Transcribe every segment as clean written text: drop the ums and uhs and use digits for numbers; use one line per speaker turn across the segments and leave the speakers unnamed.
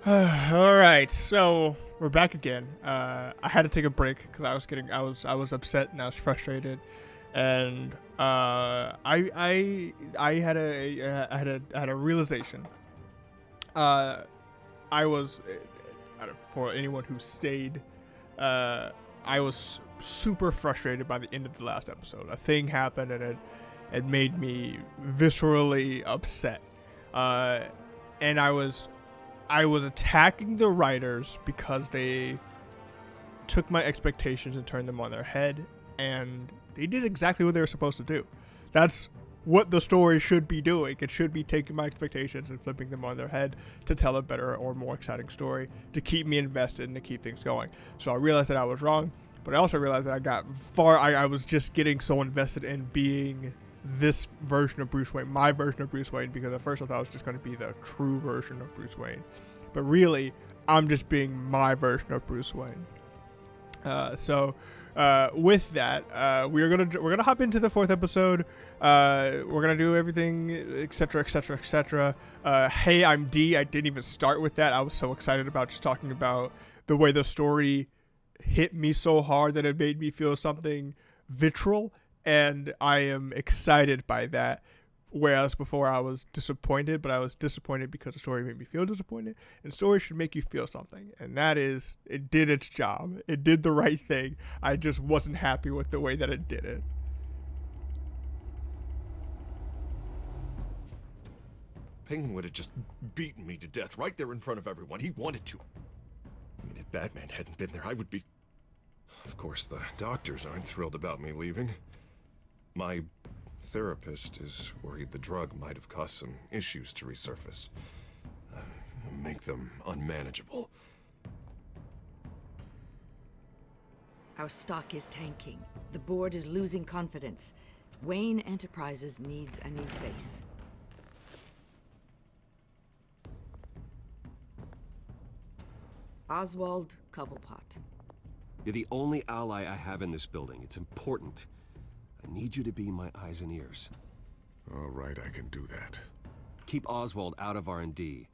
All right, so we're back again. I had to take a break because I was upset and I was frustrated, and I had a realization. I was for anyone who stayed, I was super frustrated by the end of the last episode. A thing happened and it made me viscerally upset, and I was attacking the writers because they took my expectations and turned them on their head, and they did exactly what they were supposed to do. That's what the story should be doing. It should be taking my expectations and flipping them on their head to tell a better or more exciting story, to keep me invested and to keep things going. So I realized that I was wrong, but I also realized that I was just getting so invested in being this version of Bruce Wayne, my version of Bruce Wayne, because at first I thought it was just going to be the true version of Bruce Wayne. But really, I'm just being my version of Bruce Wayne. With that, we're gonna hop into the fourth episode. We're gonna do everything, etc., etc., etc. Hey, I'm D. I didn't even start with that. I was so excited about just talking about the way the story hit me so hard that it made me feel something visceral, and I am excited by that. Whereas before I was disappointed, but I was disappointed because the story made me feel disappointed. And stories should make you feel something. And that is, it did its job. It did the right thing. I just wasn't happy with the way that it did it.
Penguin would have just beaten me to death right there in front of everyone. He wanted to. I mean, if Batman hadn't been there, I would be... Of course, the doctors aren't thrilled about me leaving. My therapist is worried the drug might have caused some issues to resurface. Make them unmanageable.
Our stock is tanking. The board is losing confidence. Wayne Enterprises needs a new face. Oswald Cobblepot.
You're the only ally I have in this building. It's important. I need you to be my eyes and ears.
All right, I can do that.
Keep Oswald out of R&D,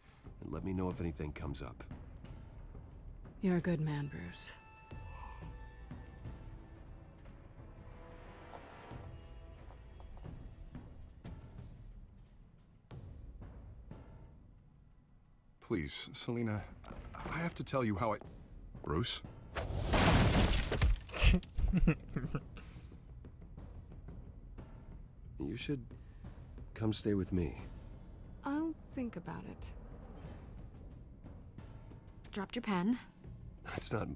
and let me know if anything comes up.
You're a good man, Bruce.
Please, Selina, I have to tell you how I... Bruce?
You should come stay with me.
I'll think about it.
Dropped your pen.
That's not...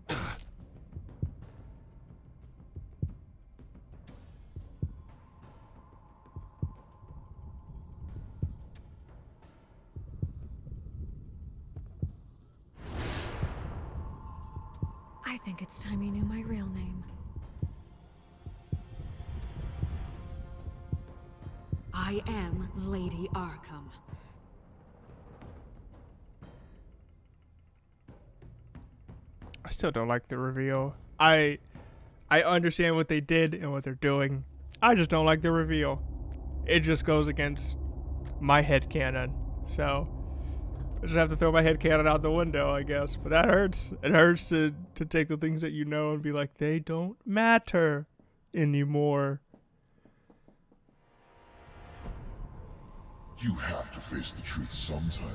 I think it's time you knew my real name. I am Lady Arkham.
I still don't like the reveal. I understand what they did and what they're doing. I just don't like the reveal. It just goes against my headcanon. So I just have to throw my headcanon out the window, I guess. But that hurts. It hurts to take the things that you know and be like, they don't matter anymore.
You have to face the truth sometime.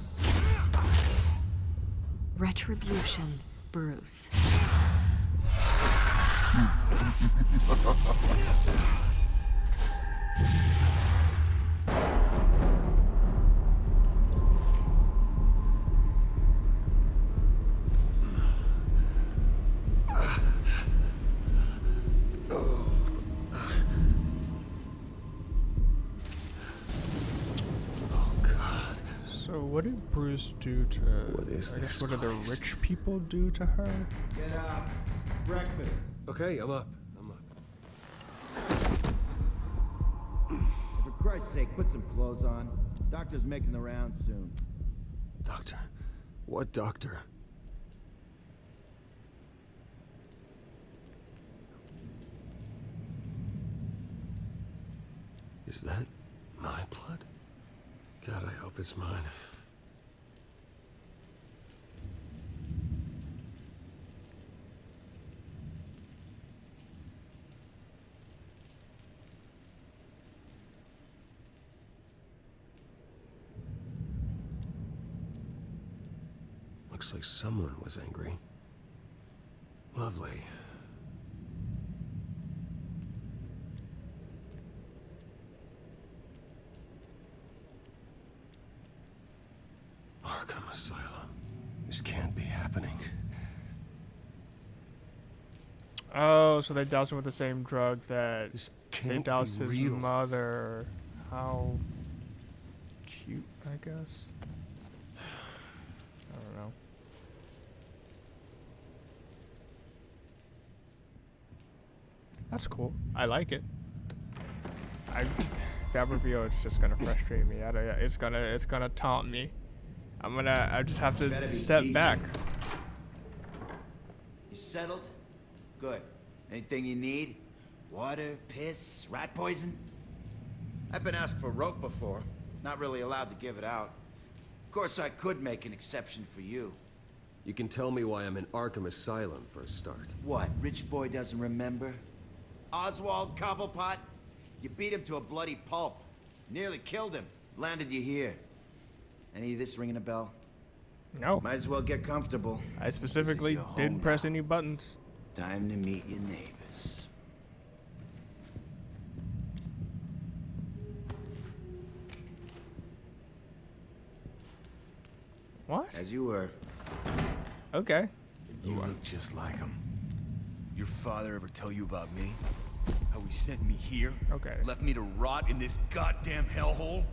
Retribution, Bruce.
So what did Bruce do to...
What is
I guess
this
what did the
place?
rich people do to her?
Get up. Breakfast.
Okay, I'm up.
For Christ's sake, put some clothes on. Doctor's making the rounds soon.
Doctor? What doctor? Is that my blood? God, I hope it's mine. Looks like someone was angry. Lovely. Arkham Asylum. This can't be happening.
Oh, so they doused him with the same drug that
This
they
can't
doused
be
his
real.
mother. How cute, I guess. I don't know. That's cool. I like it. That reveal is just gonna frustrate me. It's gonna taunt me. I just have
Better
to
be
step
decent.
back.
You settled? Good. Anything you need? Water, piss, rat poison? I've been asked for rope before. Not really allowed to give it out. Of course, I could make an exception for you.
You can tell me why I'm in Arkham Asylum for a start.
What, rich boy doesn't remember? Oswald Cobblepot? You beat him to a bloody pulp. Nearly killed him. Landed you here. Any of this ringing a bell?
No,
Might as well get comfortable.
I specifically
your home
didn't press
now.
any buttons.
Time to meet your neighbors.
What?
As you were.
Okay.
You look just like him. Your father ever tell you about me? How he sent me here?
Okay.
Left me to rot in this goddamn hellhole?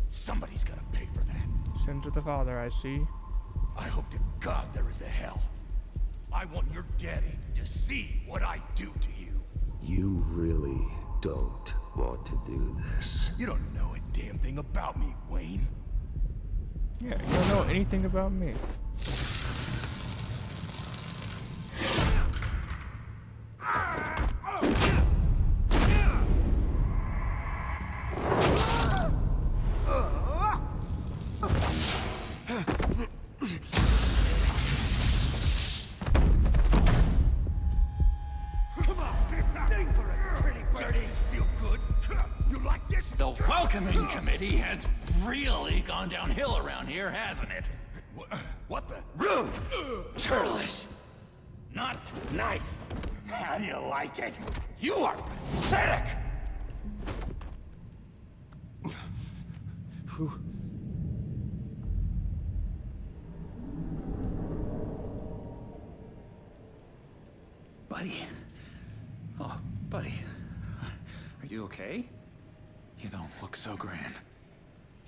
Somebody's gotta pay for that.
Sin to the Father, I see.
I hope to God there is a hell. I want your daddy to see what I do to you.
You really don't want to do this.
You don't know a damn thing about me, Wayne.
Yeah, you don't know anything about me.
Feel good? You like this?
The welcoming committee has really gone downhill around here, hasn't it?
What the?
Rude! Churlish! Not nice! How do you like it? You are pathetic! Buddy. Oh, buddy. Are you okay? You don't look so grand.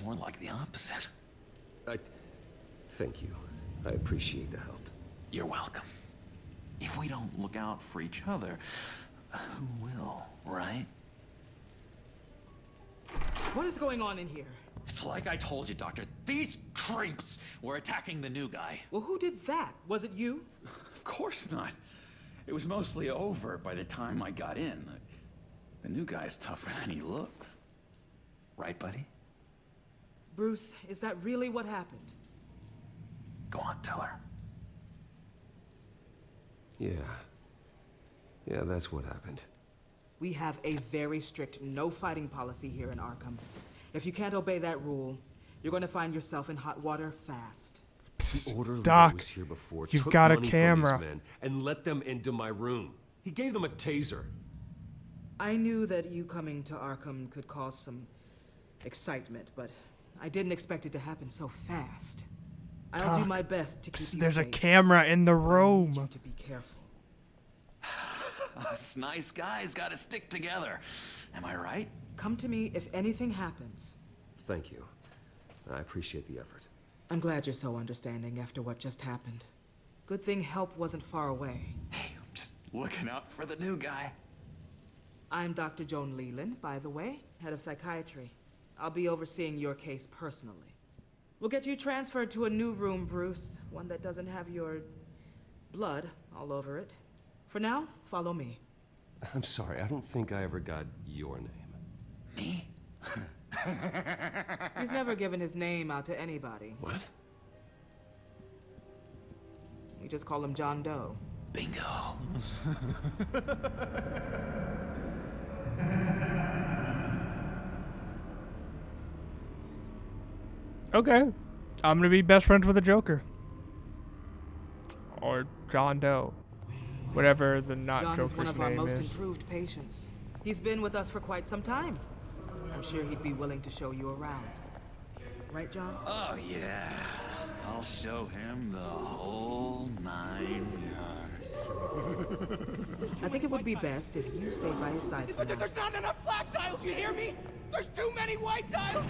More like the opposite.
Thank you. I appreciate the help.
You're welcome. If we don't look out for each other, who will, right?
What is going on in here?
It's like I told you, Doctor. These creeps were attacking the new guy.
Well, who did that? Was it you?
Of course not. It was mostly over by the time I got in. The new guy's tougher than he looks. Right, buddy?
Bruce, is that really what happened?
Go on, tell her.
Yeah. Yeah, that's what happened.
We have a very strict no fighting policy here in Arkham. If you can't obey that rule, you're going to find yourself in hot water fast.
The orderly
Doc,
that was here before
you've
took
got a
money
camera.
from these men and let them into my room. He gave them a taser.
I knew that you coming to Arkham could cause some excitement, but I didn't expect it to happen so fast. I'll do
Doc,
my best to keep you
There's a
safe.
camera in the
I need you
room.
to be careful.
Us nice guys gotta stick together. Am I right?
Come to me if anything happens.
Thank you. I appreciate the effort.
I'm glad you're so understanding after what just happened. Good thing help wasn't far away.
Hey, I'm just looking out for the new guy.
I'm Dr. Joan Leland, by the way, head of psychiatry. I'll be overseeing your case personally. We'll get you transferred to a new room, Bruce. One that doesn't have your blood all over it. For now, follow me.
I'm sorry, I don't think I ever got your name.
Me?
He's never given his name out to anybody.
What?
We just call him John Doe.
Bingo.
Okay. I'm gonna be best friends with the Joker. or John Doe, whatever the not
John
Joker's
is one of our
name
most
is.
improved patients. He's been with us for quite some time. I'm sure he'd be willing to show you around. Right, John?
Oh, yeah. I'll show him the whole 9 yards.
I think it would be best if you stayed by his side for now.
There's not enough black tiles, you hear me? There's too many white tiles!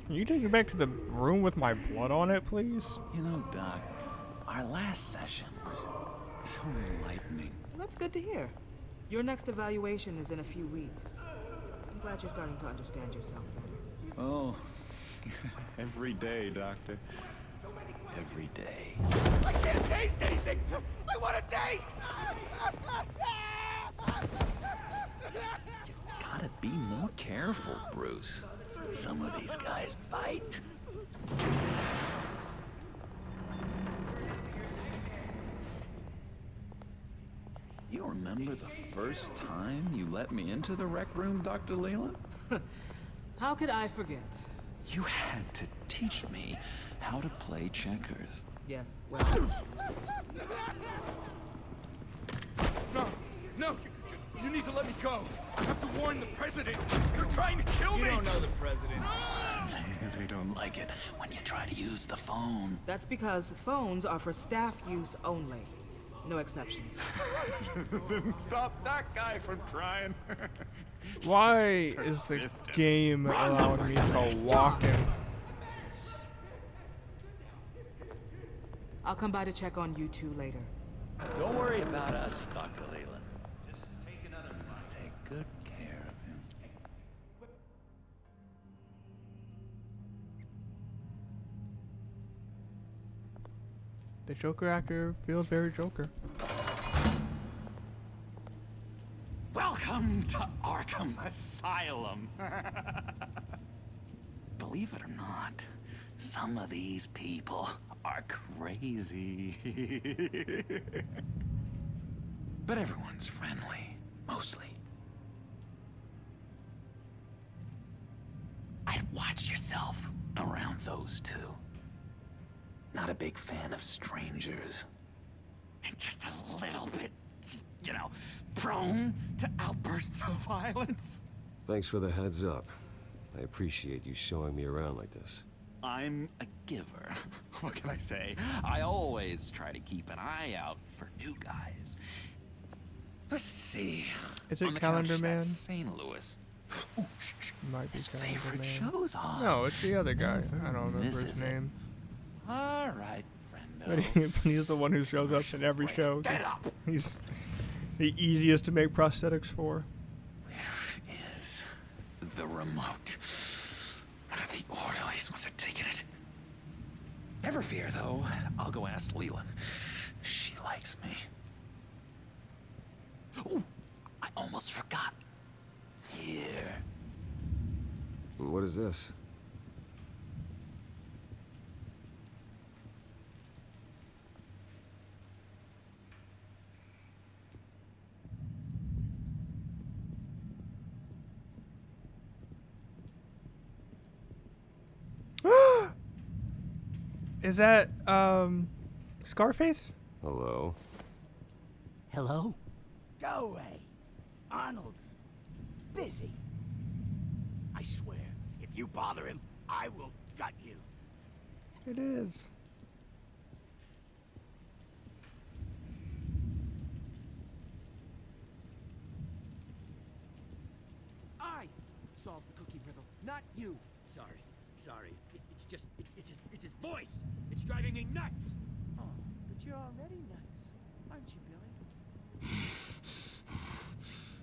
Can you take me back to the room with my blood on it, please?
You know, Doc, our last session was so enlightening.
That's good to hear. Your next evaluation is in a few weeks. I'm glad you're starting to understand yourself better.
Oh, every day, Doctor. Every day.
I can't taste anything! I want to taste!
Gotta be more careful, Bruce. Some of these guys bite. You remember the first time you let me into the rec room, Dr. Leland?
How could I forget?
You had to teach me how to play checkers.
Yes, well...
No, you need to let me go. I have to warn the president. They're trying to kill me.
You don't know the president.
They don't like it when you try to use the phone.
That's because phones are for staff use only. No exceptions.
Then stop that guy from trying.
Why is the game allowing me to walk in?
I'll come by to check on you two later.
Don't worry about us, Dr. Leland.
Take good care of him.
The Joker actor feels very Joker.
Welcome to Arkham Asylum. Believe it or not, some of these people are crazy. But everyone's friendly, mostly. I'd watch yourself around those two. Not a big fan of strangers. And just a little bit, you know, prone to outbursts of violence.
Thanks for the heads up. I appreciate you showing me around like this.
I'm a giver. What can I say? I always try to keep an eye out for new guys. Let's see.
Is it
On the
Calendar
couch,
Man?
that's St. Louis. Ooh,
Might be
his
Calendar
favorite
Man.
show's on.
No, it's the other guy. I don't
Never
remember his
misses it.
name.
All right,
But
friendo.
he's the one who shows up in every show. He's the easiest to make prosthetics for.
Where is the remote? The orderlies must have taken it. Never fear, though. I'll go ask Leland. She likes me. Ooh, I almost forgot. Here.
What is this?
Is that Scarface?
Hello?
Hello? Go away. Arnold's busy. I swear, if you bother him, I will gut you.
It is.
I solved the cookie riddle, not you. Sorry. It's his voice. It's driving me nuts. Oh, but you're already nuts, aren't you, Billy?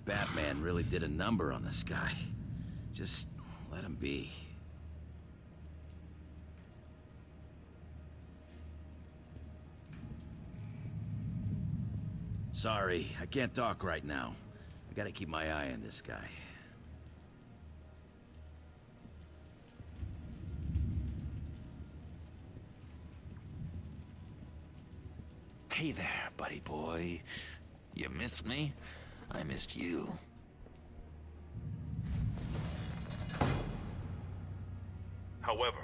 Batman really did a number on this guy. Just let him be. Sorry, I can't talk right now. I gotta keep my eye on this guy.
Hey there, buddy boy. You missed me? I missed you.
However,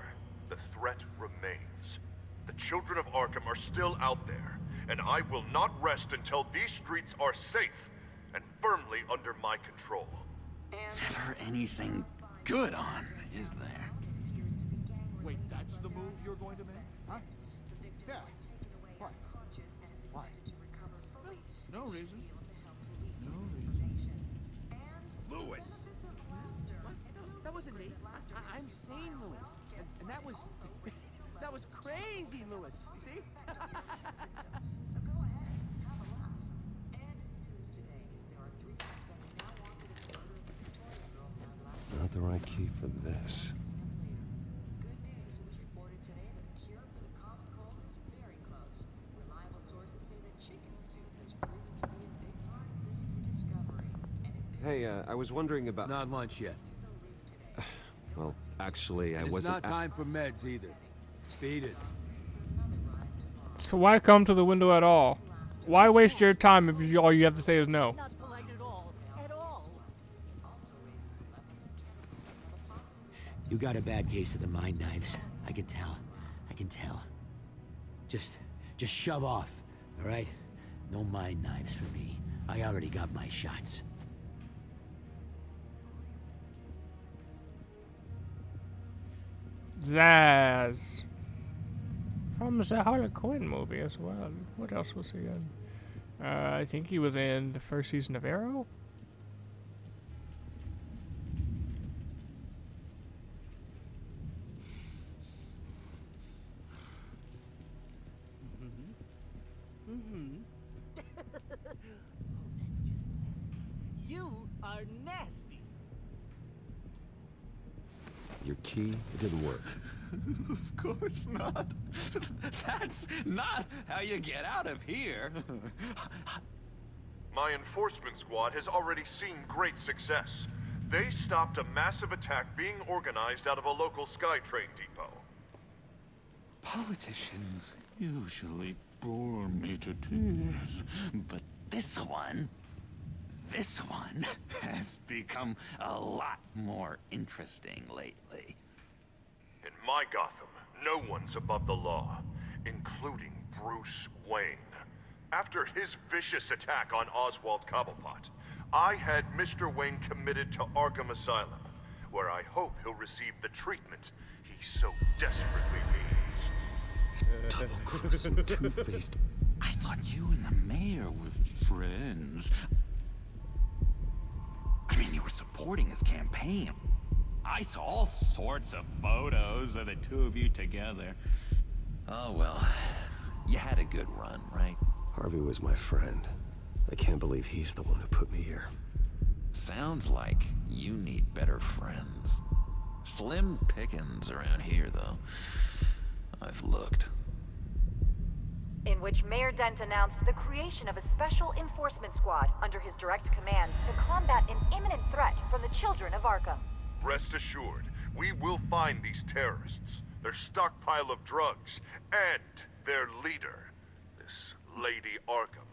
the threat remains. The children of Arkham are still out there, and I will not rest until these streets are safe and firmly under my control.
Never anything good on, is there?
Wait, that's the move you're going to make? Huh? Yeah. Why? Why? No reason. No reason. Lewis!
What? No, that wasn't me. I'm sane, Lewis. And that was... that was crazy, Lewis. You see?
Not the right key for this. Hey, I was wondering about...
It's not lunch yet.
Well, actually, I
And
wasn't...
it's not time for meds either. Beat it.
So why come to the window at all? Why waste your time if all you have to say is no?
Not polite at all. At all.
You got a bad case of the mind knives. I can tell. I can tell. Just shove off, all right? No mind knives for me. I already got my shots.
Zsasz. From the Harley Quinn movie as well. What else was he in? I think he was in the first season of Arrow.
You are nasty.
Your key? It didn't work.
Of course not. That's not how you get out of here.
My enforcement squad has already seen great success. They stopped a massive attack being organized out of a local SkyTrain depot.
Politicians usually bore me to tears, but this one has become a lot more interesting lately.
In my Gotham, no one's above the law, including Bruce Wayne. After his vicious attack on Oswald Cobblepot, I had Mr. Wayne committed to Arkham Asylum, where I hope he'll receive the treatment he so desperately needs.
Double-crossing, two-faced... I thought you and the mayor were friends. I mean, you were supporting his campaign. I saw all sorts of photos of the two of you together. Oh, well. You had a good run, right?
Harvey was my friend. I can't believe he's the one who put me here.
Sounds like you need better friends. Slim pickings around here, though. I've looked.
In which Mayor Dent announced the creation of a special enforcement squad under his direct command to combat an imminent threat from the children of Arkham.
Rest assured, we will find these terrorists, their stockpile of drugs, and their leader, this Lady Arkham,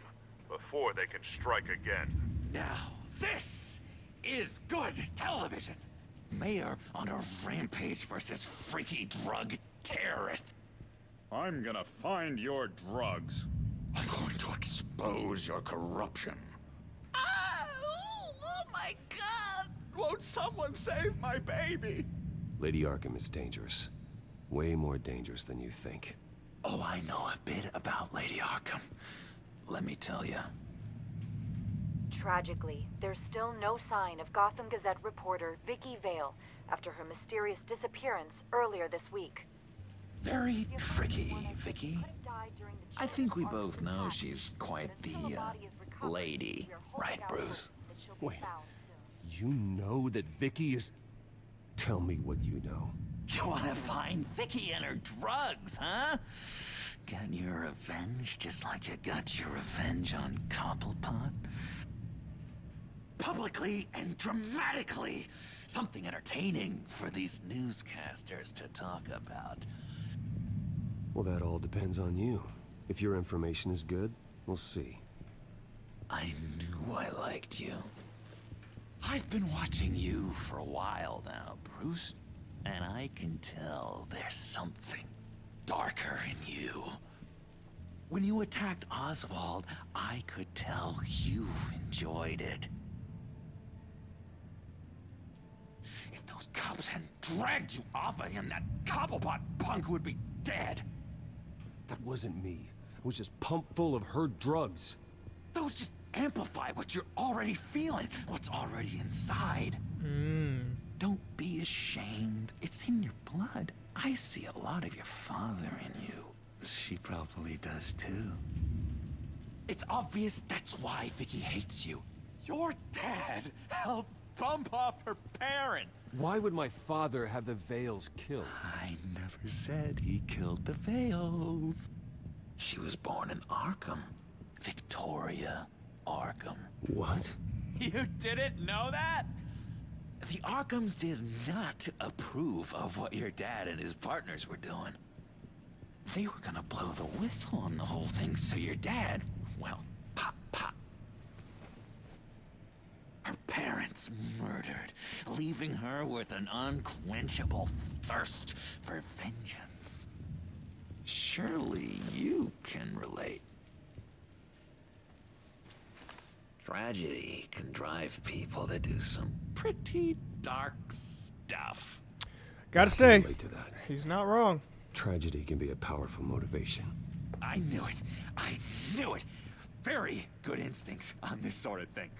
before they can strike again.
Now, this is good television. Mayor on a rampage versus freaky drug terrorist.
I'm gonna find your drugs.
I'm going to expose your corruption. Oh my God! Won't someone save my baby?
Lady Arkham is dangerous. Way more dangerous than you think.
Oh, I know a bit about Lady Arkham. Let me tell you.
Tragically, there's still no sign of Gotham Gazette reporter Vicky Vale after her mysterious disappearance earlier this week.
Very tricky, Vicky. I think we both know she's quite the, lady. Right, Bruce?
Wait. You know that Vicky is... Tell me what you know.
You wanna find Vicky and her drugs, huh? Get your revenge just like you got your revenge on Cobblepot? Publicly and dramatically! Something entertaining for these newscasters to talk about.
Well, that all depends on you. If your information is good, we'll see.
I knew I liked you. I've been watching you for a while now, Bruce. And I can tell there's something darker in you. When you attacked Oswald, I could tell you enjoyed it. If those cops hadn't dragged you off of him, that Cobblepot punk would be dead.
That wasn't me. I was just pumped full of her drugs.
Those just amplify what you're already feeling, what's already inside. Don't be ashamed. It's in your blood. I see a lot of your father in you. She probably does too. It's obvious that's why Vicky hates you. Your dad helped bump off her parents.
Why would my father have the Vales killed?
I never said he killed the Vales. She was born in Arkham. Victoria Arkham.
What?
You didn't know that? The Arkhams did not approve of what your dad and his partners were doing. They were gonna blow the whistle on the whole thing, so your dad, well, pop. Her parents murdered, leaving her with an unquenchable thirst for vengeance. Surely you can relate. Tragedy can drive people to do some pretty dark stuff.
Gotta say,
relate to that.
he's not wrong.
Tragedy can be a powerful motivation.
I knew it. I knew it. Very good instincts on this sort of thing.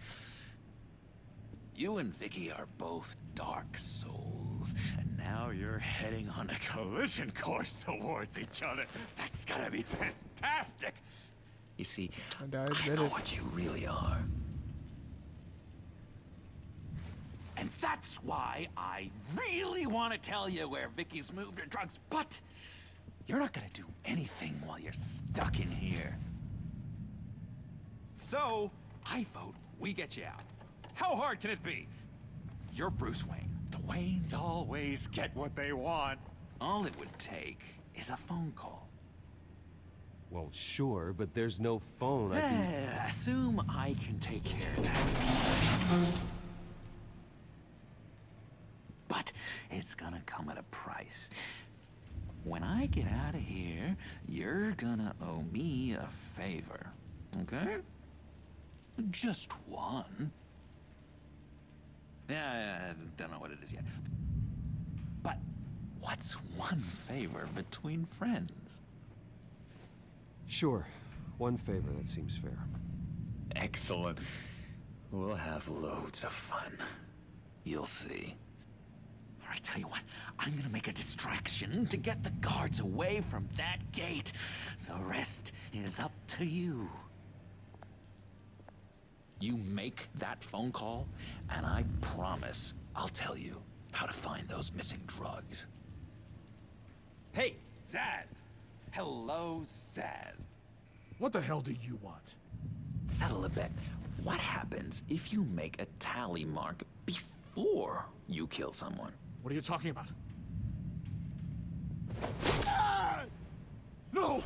You and Vicky are both dark souls, and now you're heading on a collision course towards each other. That's gonna be fantastic. You see, I know what you really are. And that's why I really want to tell you where Vicky's moved her drugs, but you're not gonna do anything while you're stuck in here. So, I vote we get you out. How hard can it be? You're Bruce Wayne. The Waynes always get what they want. All it would take is a phone call.
Well, sure, but there's no phone.
Assume I can take care of that. But it's gonna come at a price. When I get out of here, you're gonna owe me a favor, okay? Just one. Yeah, I don't know what it is yet. But what's one favor between friends?
Sure. One favor, that seems fair.
Excellent. We'll have loads of fun. You'll see. All right, tell you what. I'm gonna make a distraction to get the guards away from that gate. The rest is up to you. You make that phone call, and I promise I'll tell you how to find those missing drugs. Hey, Zsasz! Hello, Zsasz.
What the hell do you want?
Settle a bet. What happens if you make a tally mark before you kill someone?
What are you talking about? No!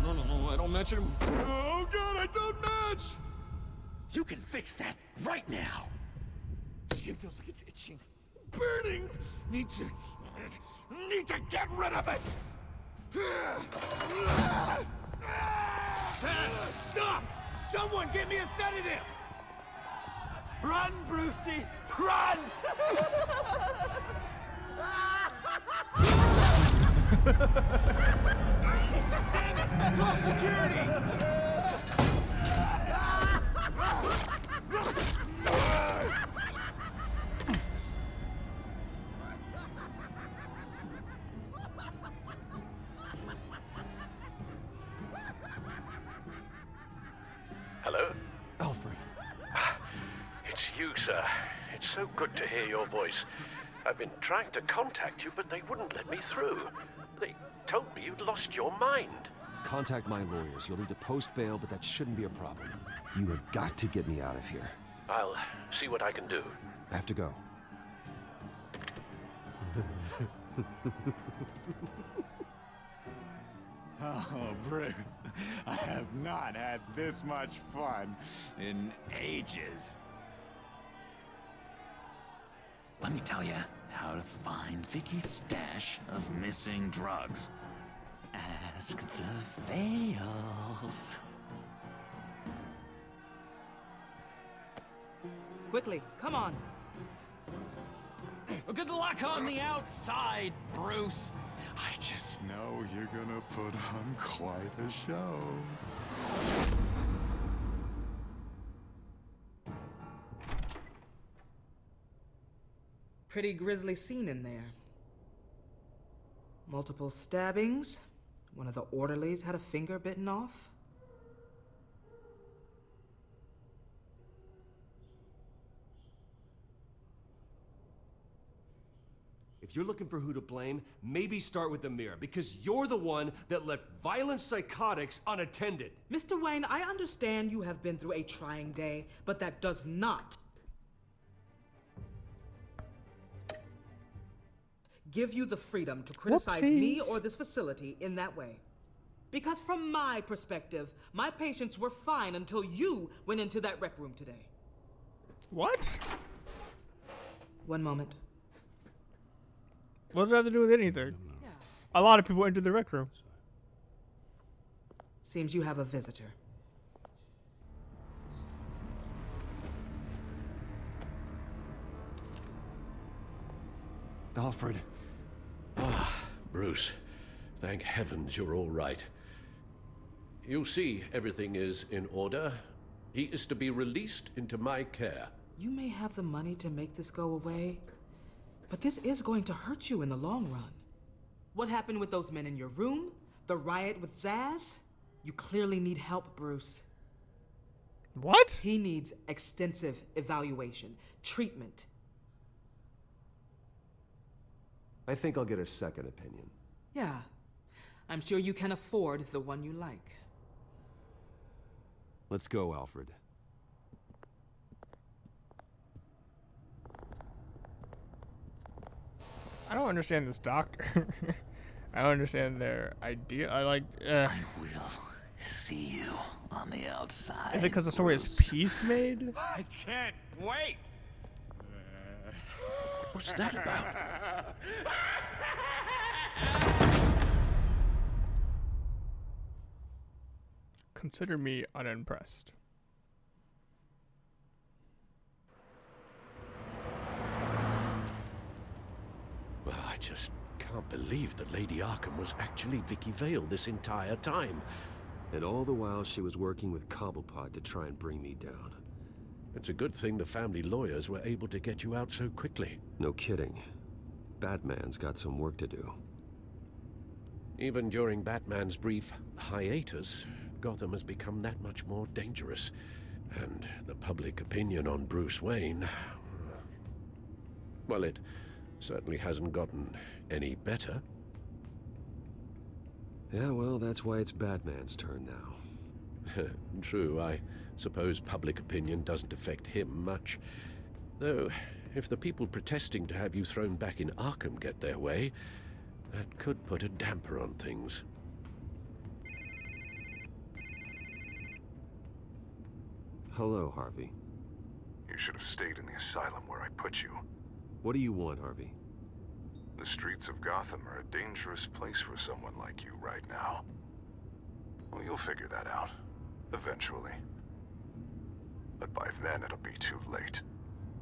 No, I don't match him. Oh god, I don't match!
You can fix that right now!
Skin feels like it's itching. Burning! Need to get rid of it! Stop! Someone get me a sedative! Run, Brucey! Run! Damn it! Call security!
Hello?
Alfred.
It's you, sir. It's so good to hear your voice. I've been trying to contact you, but they wouldn't let me through. They told me you'd lost your mind.
Contact my lawyers. You'll need to post bail, but that shouldn't be a problem. You have got to get me out of here.
I'll see what I can do.
I have to go.
Oh, Bruce, I have not had this much fun in ages. Let me tell you, how to find Vicky's stash of missing drugs. Ask the Veils.
Quickly, come on.
Good luck on the outside, Bruce.
I just know you're gonna put on quite a show.
Pretty grisly scene in there. Multiple stabbings. One of the orderlies had a finger bitten off.
If you're looking for who to blame, maybe start with the mirror, because you're the one that left violent psychotics unattended.
Mr. Wayne, I understand you have been through a trying day, but that does not give you the freedom to criticize me or this facility in that way. Because from my perspective, my patients were fine until you went into that rec room today.
What?
One moment.
What does that have to do with anything? Yeah. A lot of people entered the rec room.
Seems you have a visitor.
Alfred.
Ah, Bruce. Thank heavens you're all right. You see, everything is in order. He is to be released into my care.
You may have the money to make this go away, but this is going to hurt you in the long run. What happened with those men in your room? The riot with Zsasz? You clearly need help, Bruce.
What?
He needs extensive evaluation, treatment.
I think I'll get a second opinion.
Yeah. I'm sure you can afford the one you like.
Let's go, Alfred.
I don't understand this doctor. I don't understand their idea. I
will see you on the outside.
Is it because the story is peace made?
I can't wait!
What's that about?
Consider me unimpressed.
Well, I just can't believe that Lady Arkham was actually Vicky Vale this entire time.
And all the while she was working with Cobblepot to try and bring me down.
It's a good thing the family lawyers were able to get you out so quickly.
No kidding. Batman's got some work to do.
Even during Batman's brief hiatus, Gotham has become that much more dangerous. And the public opinion on Bruce Wayne... well, it certainly hasn't gotten any better.
Yeah, well, that's why it's Batman's turn now.
True, I suppose public opinion doesn't affect him much. Though, if the people protesting to have you thrown back in Arkham get their way, that could put a damper on things.
Hello, Harvey.
You should have stayed in the asylum where I put you.
What do you want, Harvey?
The streets of Gotham are a dangerous place for someone like you right now. Well, you'll figure that out. Eventually. But by then, it'll be too late.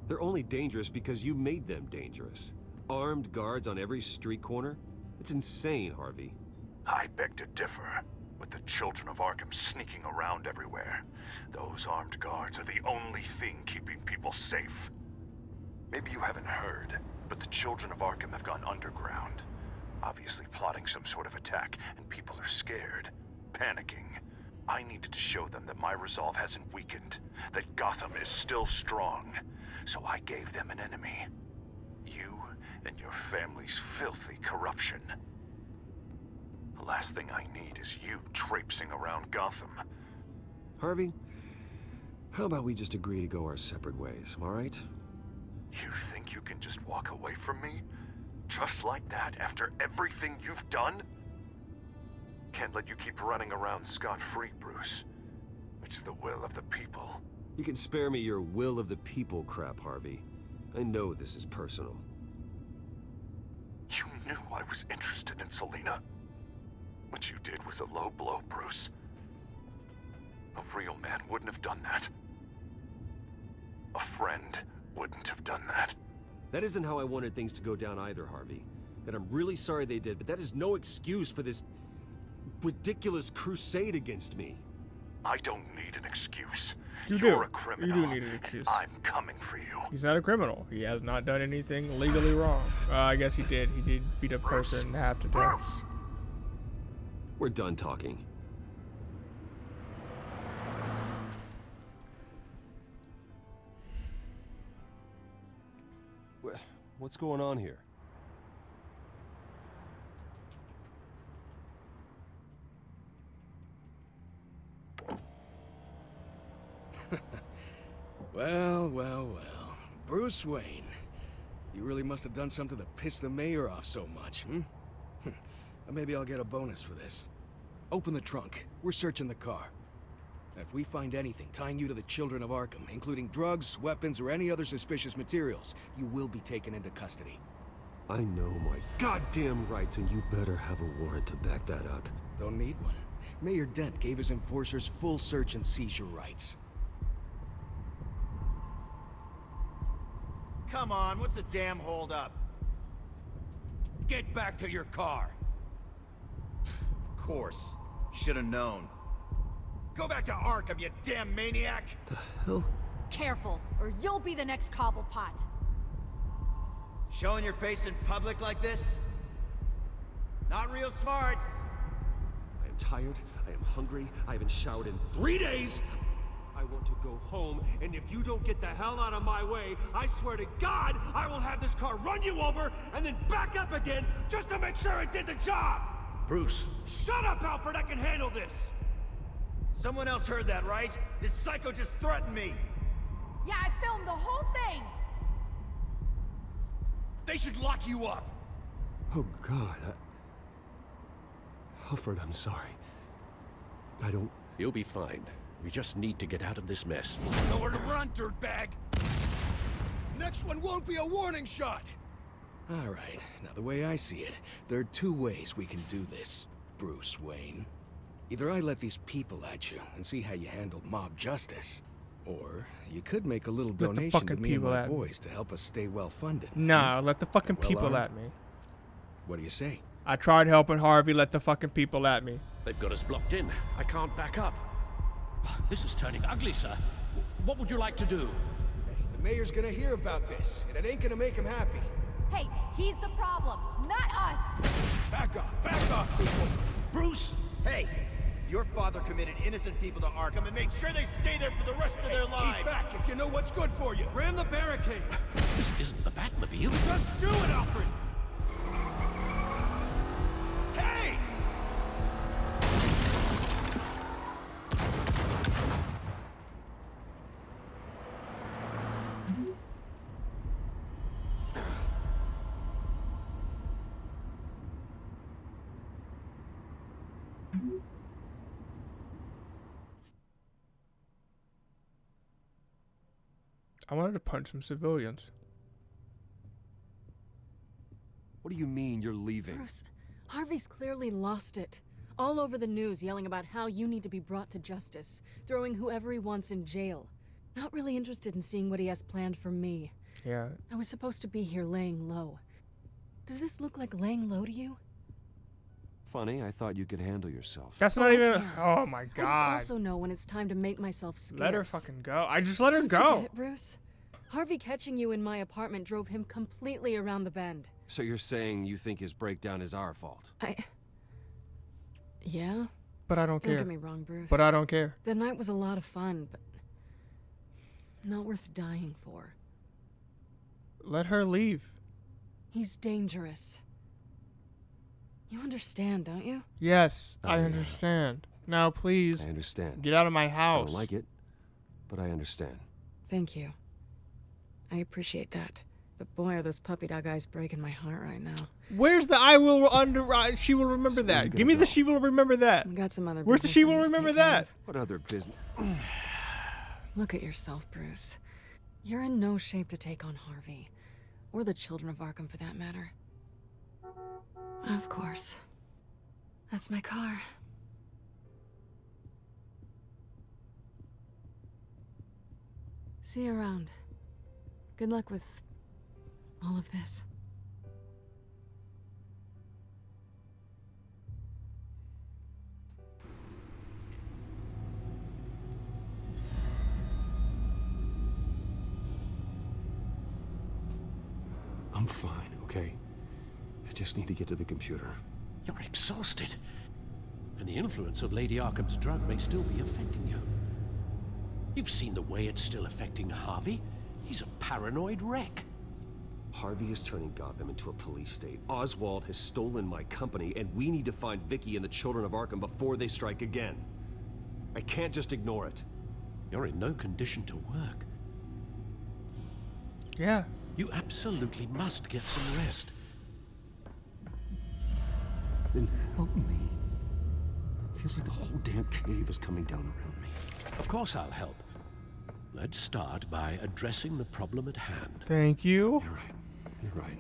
They're only dangerous because you made them dangerous. Armed guards on every street corner? It's insane, Harvey.
I beg to differ. With the children of Arkham sneaking around everywhere, those armed guards are the only thing keeping people safe. Maybe you haven't heard, but the children of Arkham have gone underground. Obviously plotting some sort of attack, and people are scared, panicking. I needed to show them that my resolve hasn't weakened, that Gotham is still strong. So I gave them an enemy. You and your family's filthy corruption. The last thing I need is you traipsing around Gotham.
Harvey, how about we just agree to go our separate ways, all right?
You think you can just walk away from me? Just like that, after everything you've done? Can't let you keep running around scot-free, Bruce. It's the will of the people.
You can spare me your will of the people crap, Harvey. I know this is personal.
knew I was interested in Selina. What you did was a low blow, Bruce. A real man wouldn't have done that. A friend wouldn't have done that.
That isn't how I wanted things to go down either, Harvey. And I'm really sorry they did, but that is no excuse for this ridiculous crusade against me.
I don't need an excuse.
You
You're
do.
a criminal.
You do need an excuse.
I'm coming for you.
He's not a criminal. He has not done anything legally wrong. I guess he did. He did beat a person half to death.
We're done talking. What's going on here?
Well, well, well. Bruce Wayne. You really must have done something to piss the mayor off so much, hmm? Maybe I'll get a bonus for this. Open the trunk. We're searching the car. If we find anything tying you to the Children of Arkham, including drugs, weapons, or any other suspicious materials, you will be taken into custody.
I know my goddamn rights, and you better have a warrant to back that up.
Don't need one. Mayor Dent gave his enforcers full search and seizure rights.
Come on, what's the damn holdup?
Get back to your car.
Of course. Should have known. Go back to Arkham, you damn maniac!
The hell?
Careful, or you'll be the next Cobblepot.
Showing your face in public like this? Not real smart.
I am tired, I am hungry, I haven't showered in 3 days! I want to go home, and if you don't get the hell out of my way, I swear to God, I will have this car run you over, and then back up again, just to make sure it did the job!
Bruce.
Shut up, Alfred, I can handle this!
Someone else heard that, right? This psycho just threatened me!
Yeah, I filmed the whole thing!
They should lock you up!
Oh, God, Alfred, I'm sorry. I don't...
You'll be fine. We just need to get out of this mess.
Nowhere to run, dirtbag!
Next one won't be a warning shot! Alright, now the way I see it, there are two ways we can do this, Bruce Wayne. Either I let these people at you and see how you handle mob justice, or you could make a little donation to me and my boys to help us stay well-funded.
Nah, let the fucking people at me.
What do you say?
I tried helping Harvey, let the fucking people at me.
They've got us blocked in. I can't back up.
This is turning ugly, sir. What would you like to do?
Hey, the mayor's gonna hear about this, and it ain't gonna make him happy.
Hey, he's the problem, not us!
Back off, people!
Bruce! Hey! Your father committed innocent people to Arkham and made sure they stay there for the rest of their lives!
Keep back if you know what's good for you!
Ram the barricade!
This isn't the Batmobile.
Just do it, Alfred!
Hey!
I wanted to punch some civilians.
What do you mean you're leaving?
Bruce, Harvey's clearly lost it. All over the news yelling about how you need to be brought to justice, throwing whoever he wants in jail. Not really interested in seeing what he has planned for me.
Yeah.
I was supposed to be here laying low. Does this look like laying low to you?
Funny, I thought you could handle yourself.
That's not even... Oh my God.
I just also know when it's time to make myself scarce.
Let her fucking go. I just let her
Don't
go.
You get it, Bruce? Harvey catching you in my apartment drove him completely around the bend.
So you're saying you think his breakdown is our fault?
Yeah?
But I don't care.
Don't get me wrong, Bruce.
But I don't care.
The night was a lot of fun, but not worth dying for.
Let her leave.
He's dangerous. You understand, don't you?
Yes, I understand. Now, please.
I understand.
Get out of my
I
house.
don't like it, but I understand.
Thank you. I appreciate that. But boy, are those puppy dog eyes breaking my heart right now.
Where's the I will she will remember that? Give me the she will remember that.
We got some other
Where's the she will remember that?
What other business?
Look at yourself, Bruce. You're in no shape to take on Harvey. Or the children of Arkham, for that matter. Of course. That's my car. See you around. Good luck with all of this.
I'm fine, okay? I just need to get to the computer.
You're exhausted. And the influence of Lady Arkham's drug may still be affecting you. You've seen the way it's still affecting Harvey. He's a paranoid wreck.
Harvey is turning Gotham into a police state. Oswald has stolen my company, and we need to find Vicky and the children of Arkham before they strike again. I can't just ignore it.
You're in no condition to work.
Yeah.
You absolutely must get some rest.
Then help me. Feels like the whole damn cave is coming down around me.
Of course I'll help. Let's start by addressing the problem at hand.
Thank you.
You're right.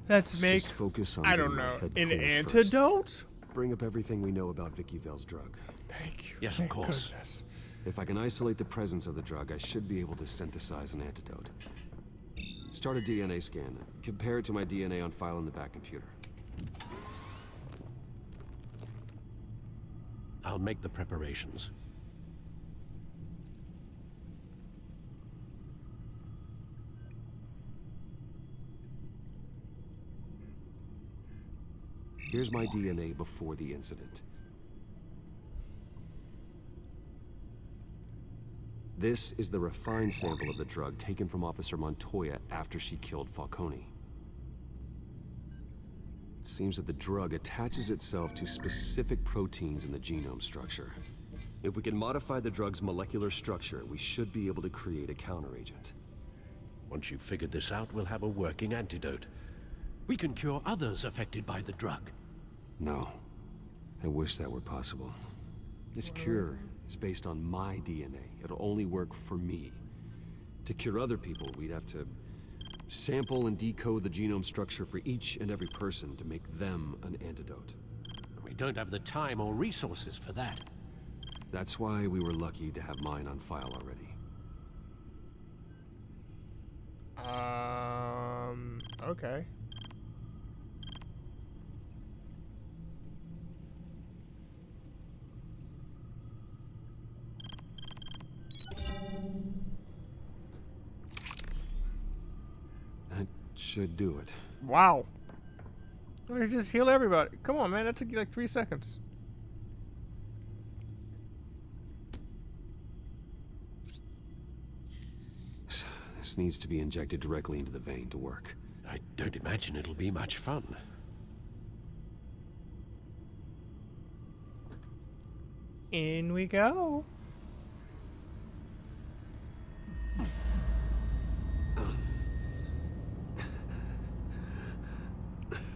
Let's make,
just focus on
I don't
getting my
know,
head
an
clear
antidote?
first. Bring up everything we know about Vicky Vale's drug.
Thank you.
Yes,
Thank
of course.
goodness.
If I can isolate the presence of the drug, I should be able to synthesize an antidote. Start a DNA scan. Compare it to my DNA on file in the back computer.
I'll make the preparations.
Here's my DNA before the incident. This is the refined sample of the drug taken from Officer Montoya after she killed Falcone. It seems that the drug attaches itself to specific proteins in the genome structure. If we can modify the drug's molecular structure, we should be able to create a counteragent.
Once you've figured this out, we'll have a working antidote. We can cure others affected by the drug.
No. I wish that were possible. This cure is based on my DNA. It'll only work for me. To cure other people, we'd have to sample and decode the genome structure for each and every person to make them an antidote.
We don't have the time or resources for that.
That's why we were lucky to have mine on file already.
Okay.
That should do it.
Wow. Why don't you just heal everybody? Come on, man. That took you like 3 seconds.
This needs to be injected directly into the vein to work.
I don't imagine it'll be much fun.
In we go.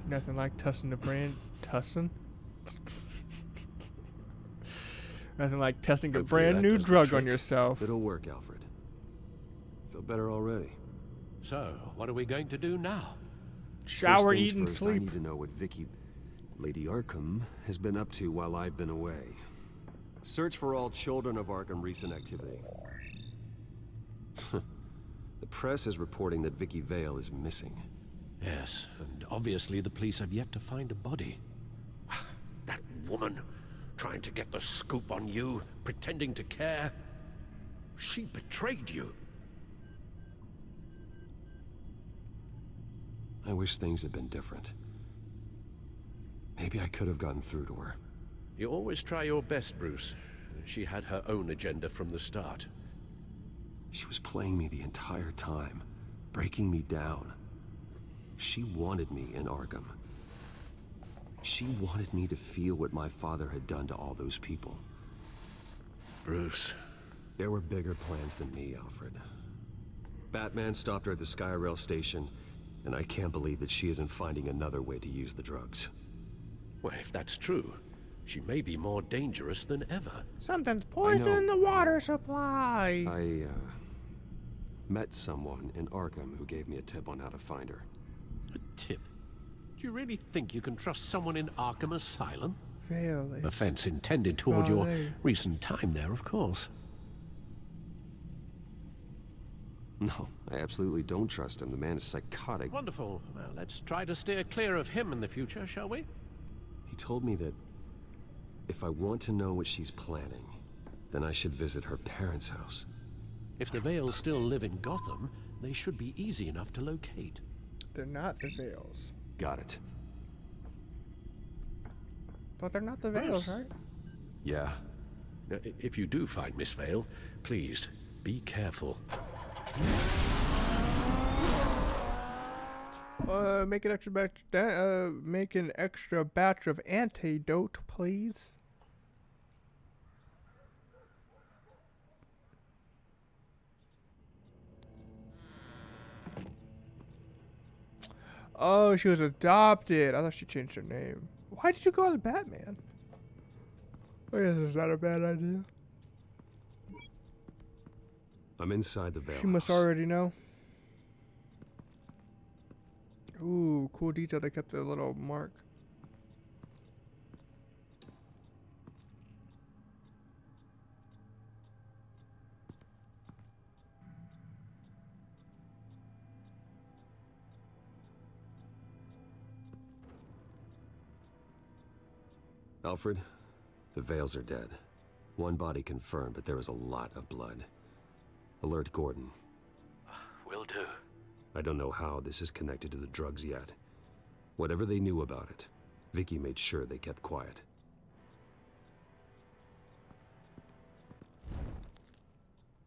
Nothing like tussing the brand. Tussing? Nothing like testing a
Hopefully
brand
that
new
does the
drug on
trick.
yourself.
It'll work, Alfred. Feel better already.
So, what are we going to do now?
Shower,
First things
eat, and
first, I
sleep.
need to know what Lady Arkham, has been up to while I've been away. Search for all children of Arkham recent activity. The press is reporting that Vicky Vale is missing.
Yes, and obviously the police have yet to find a body. That woman, trying to get the scoop on you, pretending to care. She betrayed you.
I wish things had been different. Maybe I could have gotten through to her.
You always try your best, Bruce. She had her own agenda from the start.
She was playing me the entire time, breaking me down. She wanted me in Arkham. She wanted me to feel what my father had done to all those people.
Bruce.
There were bigger plans than me, Alfred. Batman stopped her at the Skyrail station, and I can't believe that she isn't finding another way to use the drugs.
Well, if that's true, she may be more dangerous than ever.
Something's poisoning the water supply.
I met someone in Arkham who gave me a tip on how to find her.
A tip? Do you really think you can trust someone in Arkham Asylum?
Vale.
Offense intended toward your
Vale.
recent time there, of course.
No, I absolutely don't trust him. The man is psychotic.
Wonderful. Well, let's try to steer clear of him in the future, shall we?
He told me that if I want to know what she's planning, then I should visit her parents' house.
If the Vales still live in Gotham, they should be easy enough to locate.
They're not the Vales.
Got it.
But they're not the Vales, right?
Yeah.
If you do find Miss Vale, please, be careful.
Make an extra batch. Make an extra batch of antidote, please. Oh, she was adopted. I thought she changed her name. Why did you go as Batman? I guess it's not a bad idea.
I'm inside the Vale
She must
house.
already know. Ooh, cool detail. They kept the little mark.
Alfred, the Vales are dead. One body confirmed, but there is a lot of blood. Alert Gordon.
Will do.
I don't know how this is connected to the drugs yet. Whatever they knew about it, Vicky made sure they kept quiet.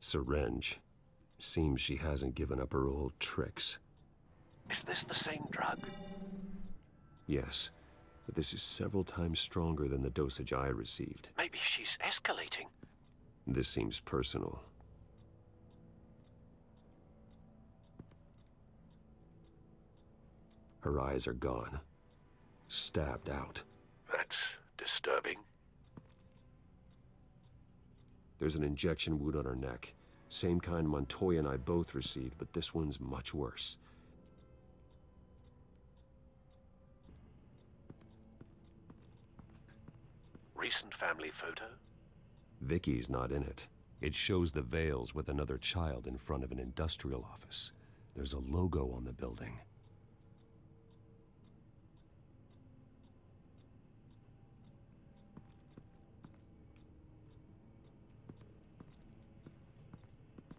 Syringe. Seems she hasn't given up her old tricks.
Is this the same drug?
Yes, but this is several times stronger than the dosage I received.
Maybe she's escalating.
This seems personal. Her eyes are gone. Stabbed out.
That's disturbing.
There's an injection wound on her neck. Same kind Montoya and I both received, but this one's much worse.
Recent family photo?
Vicky's not in it. It shows the Vales with another child in front of an industrial office. There's a logo on the building.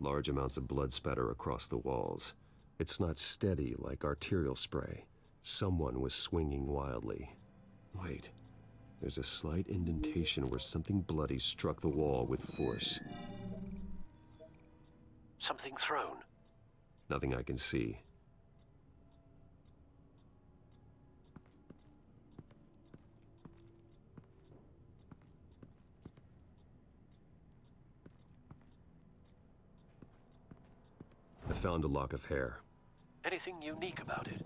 Large amounts of blood spatter across the walls. It's not steady like arterial spray. Someone was swinging wildly. Wait. There's a slight indentation where something bloody struck the wall with force.
Something thrown?
Nothing I can see. I found a lock of hair.
Anything unique about it?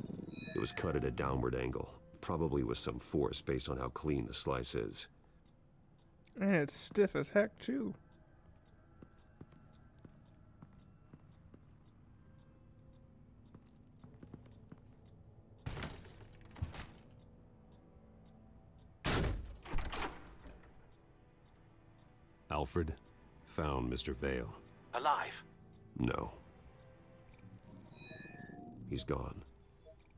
It was cut at a downward angle. Probably with some force based on how clean the slice is.
And it's stiff as heck, too.
Alfred found Mr. Vale.
Alive?
No. He's gone.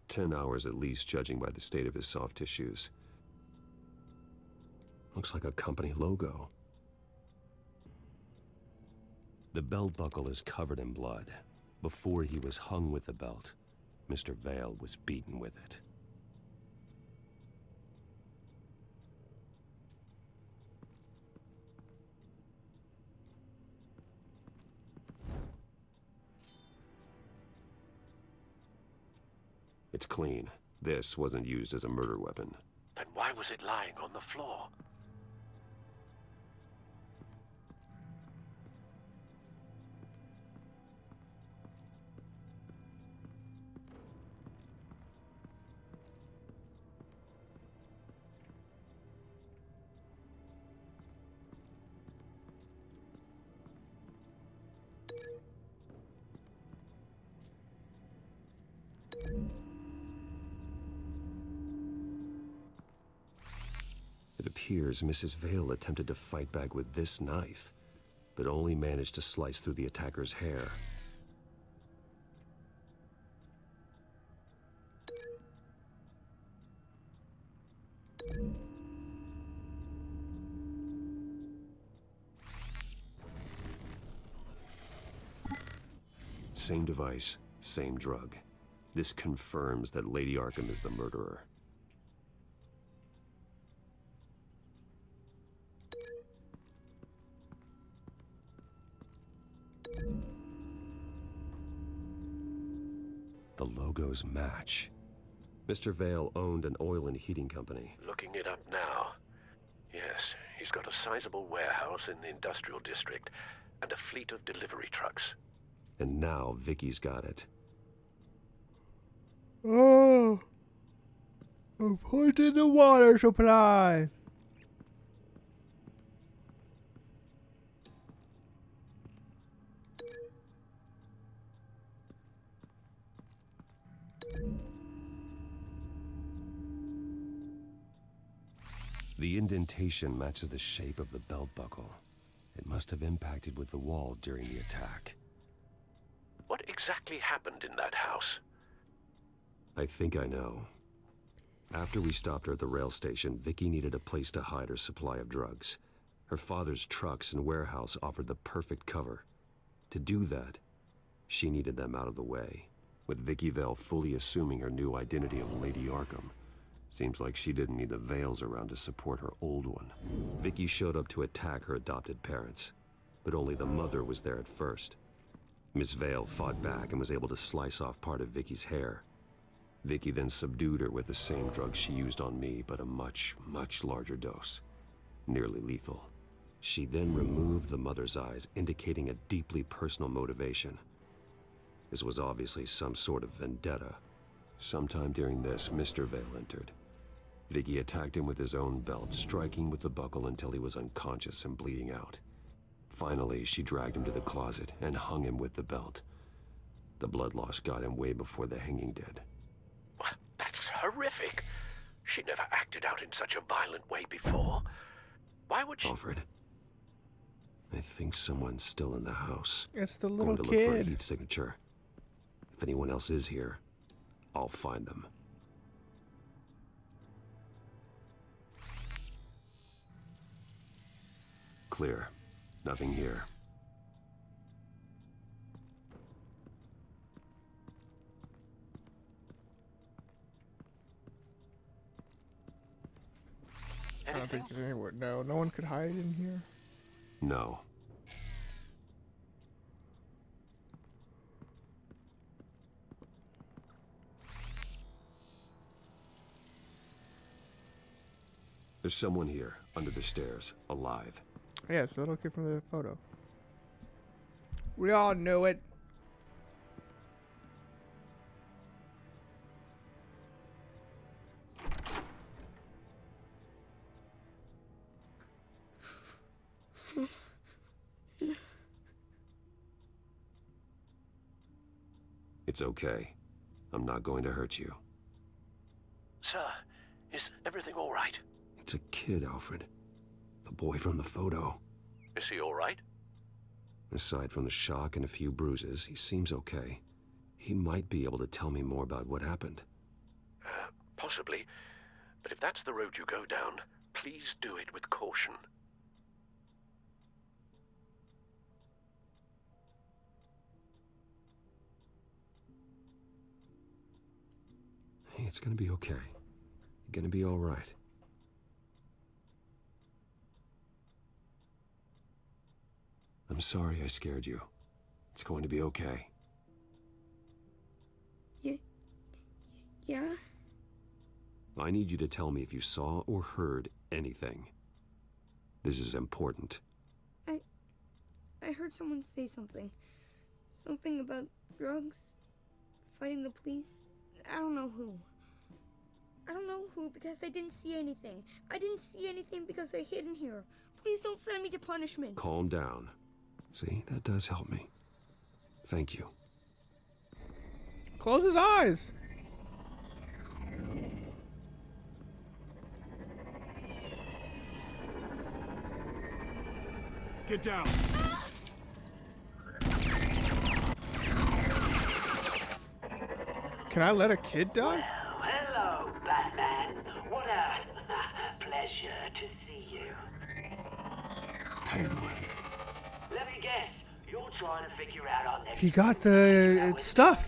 10 hours at least, judging by the state of his soft tissues. Looks like a company logo. The belt buckle is covered in blood. Before he was hung with the belt, Mr. Vale was beaten with it. It's clean. This wasn't used as a murder weapon.
Then why was it lying on the floor?
appears Mrs. Vale attempted to fight back with this knife, but only managed to slice through the attacker's hair. Same device, same drug. This confirms that Lady Arkham is the murderer. The logos match. Mr. Vale owned an oil and heating company.
Looking it up now. Yes, he's got a sizable warehouse in the industrial district and a fleet of delivery trucks.
And now Vicky's got it.
Oh, I'm pointing the water supply.
The indentation matches the shape of the belt buckle. It must have impacted with the wall during the attack.
What exactly happened in that house?
I think I know. After we stopped her at the rail station, Vicky needed a place to hide her supply of drugs. Her father's trucks and warehouse offered the perfect cover. To do that, she needed them out of the way. With Vicky Vale fully assuming her new identity of Lady Arkham, seems like she didn't need the Vales around to support her old one. Vicky showed up to attack her adopted parents, but only the mother was there at first. Miss Vale fought back and was able to slice off part of Vicky's hair. Vicky then subdued her with the same drug she used on me, but a much, much larger dose. Nearly lethal. She then removed the mother's eyes, indicating a deeply personal motivation. This was obviously some sort of vendetta. Sometime during this, Mr. Vale entered. Vicky attacked him with his own belt, striking with the buckle until he was unconscious and bleeding out. Finally, she dragged him to the closet and hung him with the belt. The blood loss got him way before the hanging did.
That's horrific. She never acted out in such a violent way before. Why would she...
Alfred, I think someone's still in the house.
It's the little
Going to look for a
kid.
heat signature. If anyone else is here, I'll find them. Clear. Nothing here.
I don't think there's anywhere. No, no one could hide in here.
No. There's someone here, under the stairs, alive.
Yeah, it's the little kid from the photo. We all knew it.
It's okay. I'm not going to hurt you.
Sir, is everything all right?
It's a kid, Alfred. The boy from the photo.
Is he all right?
Aside from the shock and a few bruises, he seems okay. He might be able to tell me more about what happened.
Possibly. But if that's the road you go down, please do it with caution.
Hey, it's gonna be okay. You're gonna be all right. I'm sorry I scared you. It's going to be okay.
Yeah?
I need you to tell me if you saw or heard anything. This is important.
I heard someone say something. Something about drugs, fighting the police. I don't know who. I don't know who because I didn't see anything. I didn't see anything because I hid in here. Please don't send me to punishment.
Calm down. See, that does help me. Thank you.
Close his eyes.
Get down.
Can I let a kid die?
Hello, Batman. What a pleasure to see you.
Penguin.
Let me guess. You're trying to figure out our next.
He got the stuff.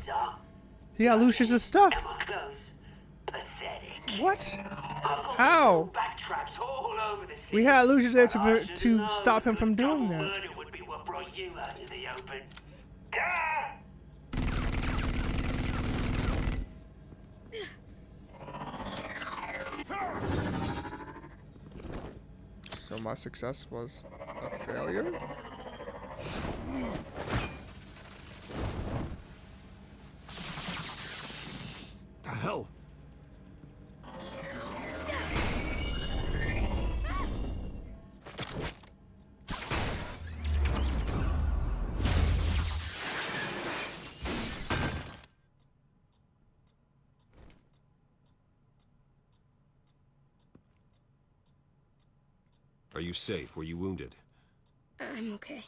He got Lucius's stuff.
Am I close? Pathetic.
What? How?
Backtraps all over the city.
We had Lucius there to stop him from doing that.
Murder would be what brought you out to the open.
So my success was a failure?
The hell?
Are you safe? Were you wounded?
I'm okay.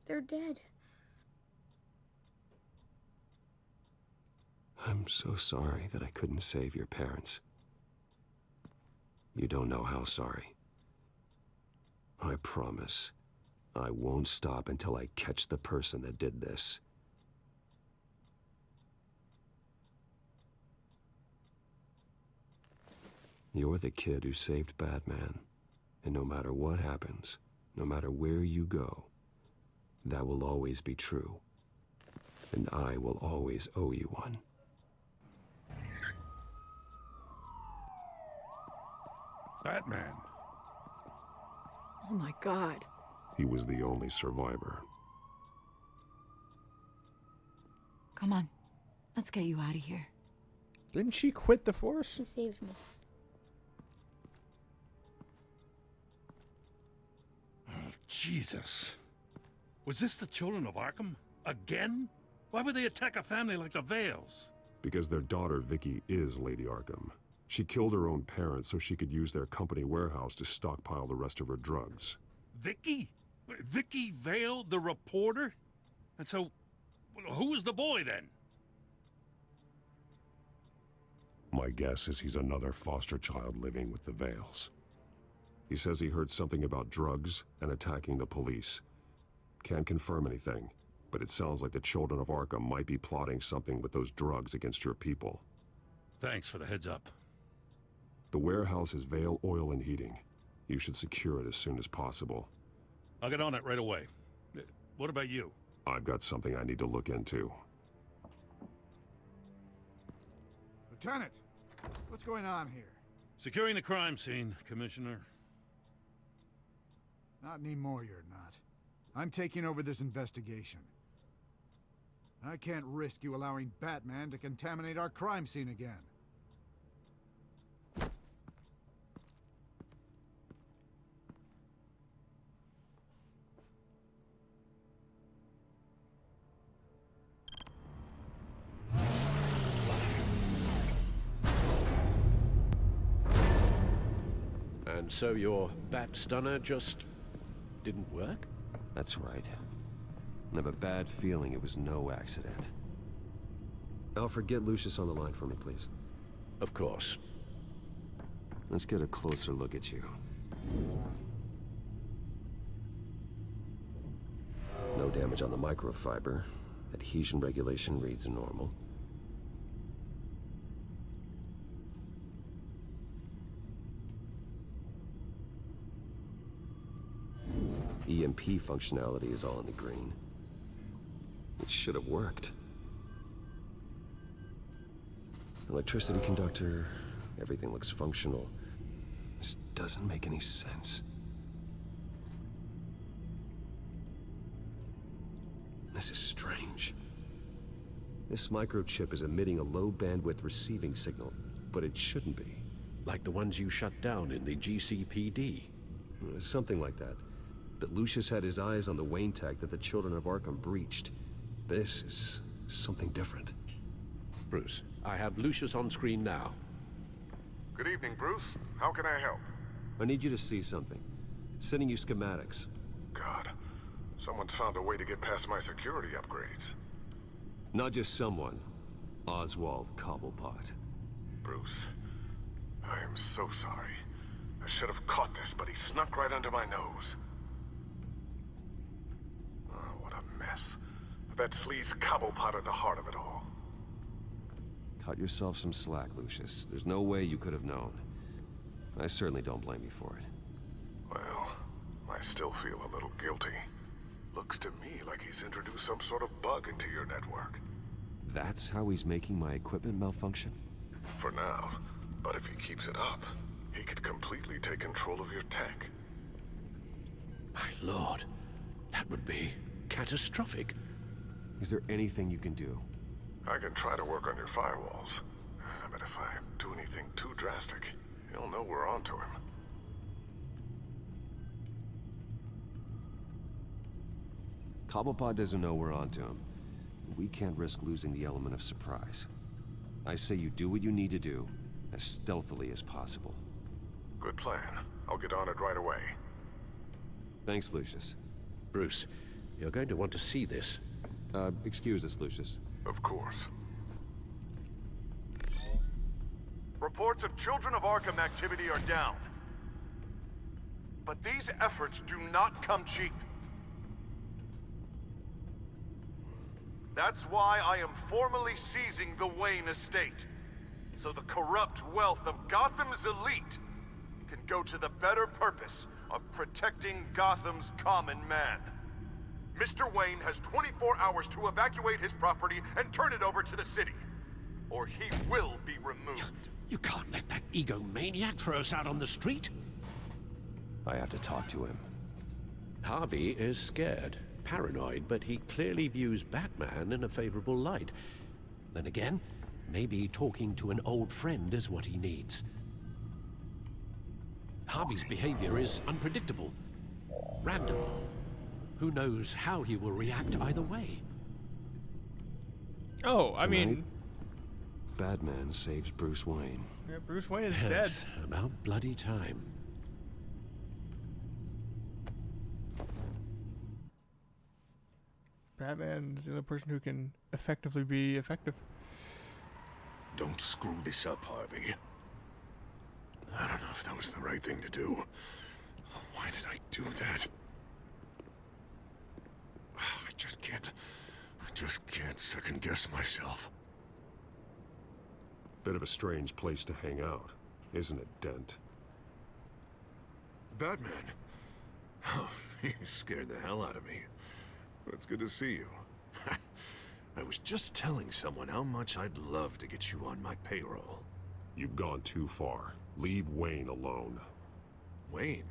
They're dead.
I'm so sorry that I couldn't save your parents. You don't know how sorry. I promise, I won't stop until I catch the person that did this. You're the kid who saved Batman, and no matter what happens, no matter where you go, that will always be true, and I will always owe you one.
Batman.
Oh my God.
He was the only survivor.
Come on. Let's get you out of here.
Didn't she quit the force?
He saved me.
Oh, Jesus. Was this the children of Arkham? Again? Why would they attack a family like the Vales?
Because their daughter, Vicky, is Lady Arkham. She killed her own parents so she could use their company warehouse to stockpile the rest of her drugs.
Vicky? Vicky Vale, the reporter? And so, who was the boy then?
My guess is he's another foster child living with the Vales. He says he heard something about drugs and attacking the police. Can't confirm anything, but it sounds like the children of Arkham might be plotting something with those drugs against your people.
Thanks for the heads up.
The warehouse is Vale Oil and Heating. You should secure it as soon as possible.
I'll get on it right away. What about you?
I've got something I need to look into.
Lieutenant, what's going on here?
Securing the crime scene, Commissioner.
Not anymore, you're not. I'm taking over this investigation. I can't risk you allowing Batman to contaminate our crime scene again.
And so your bat stunner just didn't work?
That's right. I have a bad feeling it was no accident. Alfred, get Lucius on the line for me, please.
Of course.
Let's get a closer look at you. No damage on the microfiber. Adhesion regulation reads normal. EMP functionality is all in the green. It should have worked. Electricity conductor, everything looks functional. This doesn't make any sense. This is strange. This microchip is emitting a low bandwidth receiving signal, but it shouldn't be.
Like the ones you shut down in the GCPD.
Something like that. But Lucius had his eyes on the Wayne tag that the children of Arkham breached. This is something different.
Bruce, I have Lucius on screen now.
Good evening, Bruce. How can I help?
I need you to see something. Sending you schematics.
God, someone's found a way to get past my security upgrades.
Not just someone. Oswald Cobblepot.
Bruce, I am so sorry. I should have caught this, but he snuck right under my nose. Oh, what a mess. That sleaze Cobblepot at the heart of it all.
Cut yourself some slack, Lucius. There's no way you could have known. I certainly don't blame you for it.
Well, I still feel a little guilty. Looks to me like he's introduced some sort of bug into your network.
That's how he's making my equipment malfunction?
For now. But if he keeps it up, he could completely take control of your tech.
My lord, that would be catastrophic.
Is there anything you can do?
I can try to work on your firewalls. But if I do anything too drastic, he'll know we're onto him.
Cobblepot doesn't know we're onto him. We can't risk losing the element of surprise. I say you do what you need to do, as stealthily as possible.
Good plan. I'll get on it right away.
Thanks, Lucius.
Bruce, you're going to want to see this.
Excuse us, Lucius.
Of course.
Reports of Children of Arkham activity are down. But these efforts do not come cheap. That's why I am formally seizing the Wayne estate, so the corrupt wealth of Gotham's elite can go to the better purpose of protecting Gotham's common man. Mr. Wayne has 24 hours to evacuate his property and turn it over to the city, or he will be removed.
You can't let that egomaniac throw us out on the street.
I have to talk to him.
Harvey is scared, paranoid, but he clearly views Batman in a favorable light. Then again, maybe talking to an old friend is what he needs. Harvey's behavior is unpredictable, random. Who knows how he will react either way?
Oh, I mean...
Batman saves Bruce Wayne.
Yeah, Bruce Wayne is dead.
About bloody time.
Batman's the only person who can effectively be effective.
Don't screw this up, Harvey. I don't know if that was the right thing to do. Why did I do that? I just can't second-guess myself.
Bit of a strange place to hang out, isn't it, Dent?
Batman? Oh, you scared the hell out of me. It's good to see you. I was just telling someone how much I'd love to get you on my payroll.
You've gone too far. Leave Wayne alone.
Wayne?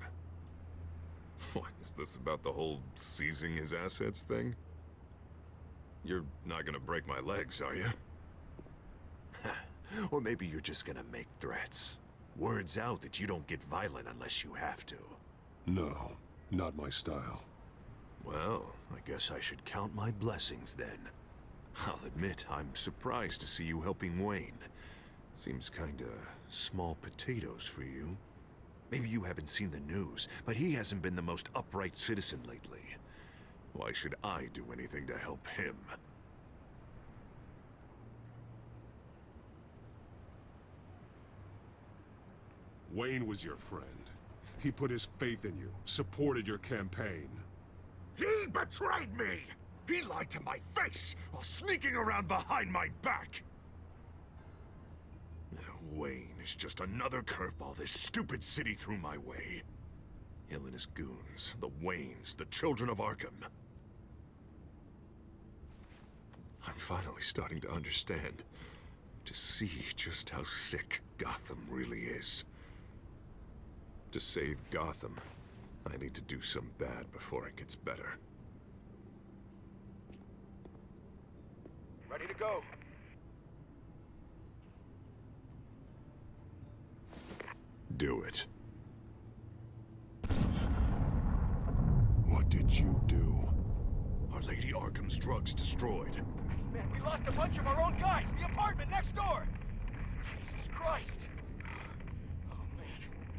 What, is this about the whole seizing his assets thing? You're not gonna break my legs, are you? Or maybe you're just gonna make threats. Words out that you don't get violent unless you have to.
No, not my style.
Well, I guess I should count my blessings then. I'll admit, I'm surprised to see you helping Wayne. Seems kinda small potatoes for you. Maybe you haven't seen the news, but he hasn't been the most upright citizen lately. Why should I do anything to help him?
Wayne was your friend. He put his faith in you, supported your campaign.
He betrayed me! He lied to my face while sneaking around behind my back! Wayne is just another curveball this stupid city threw my way. Him and his goons, the Waynes, the Children of Arkham. I'm finally starting to understand, to see just how sick Gotham really is. To save Gotham, I need to do some bad before it gets better.
Ready to go.
Do it. What did you do? Our Lady Arkham's drugs destroyed.
Man, we lost a bunch of our own guys. The apartment next door. Jesus Christ.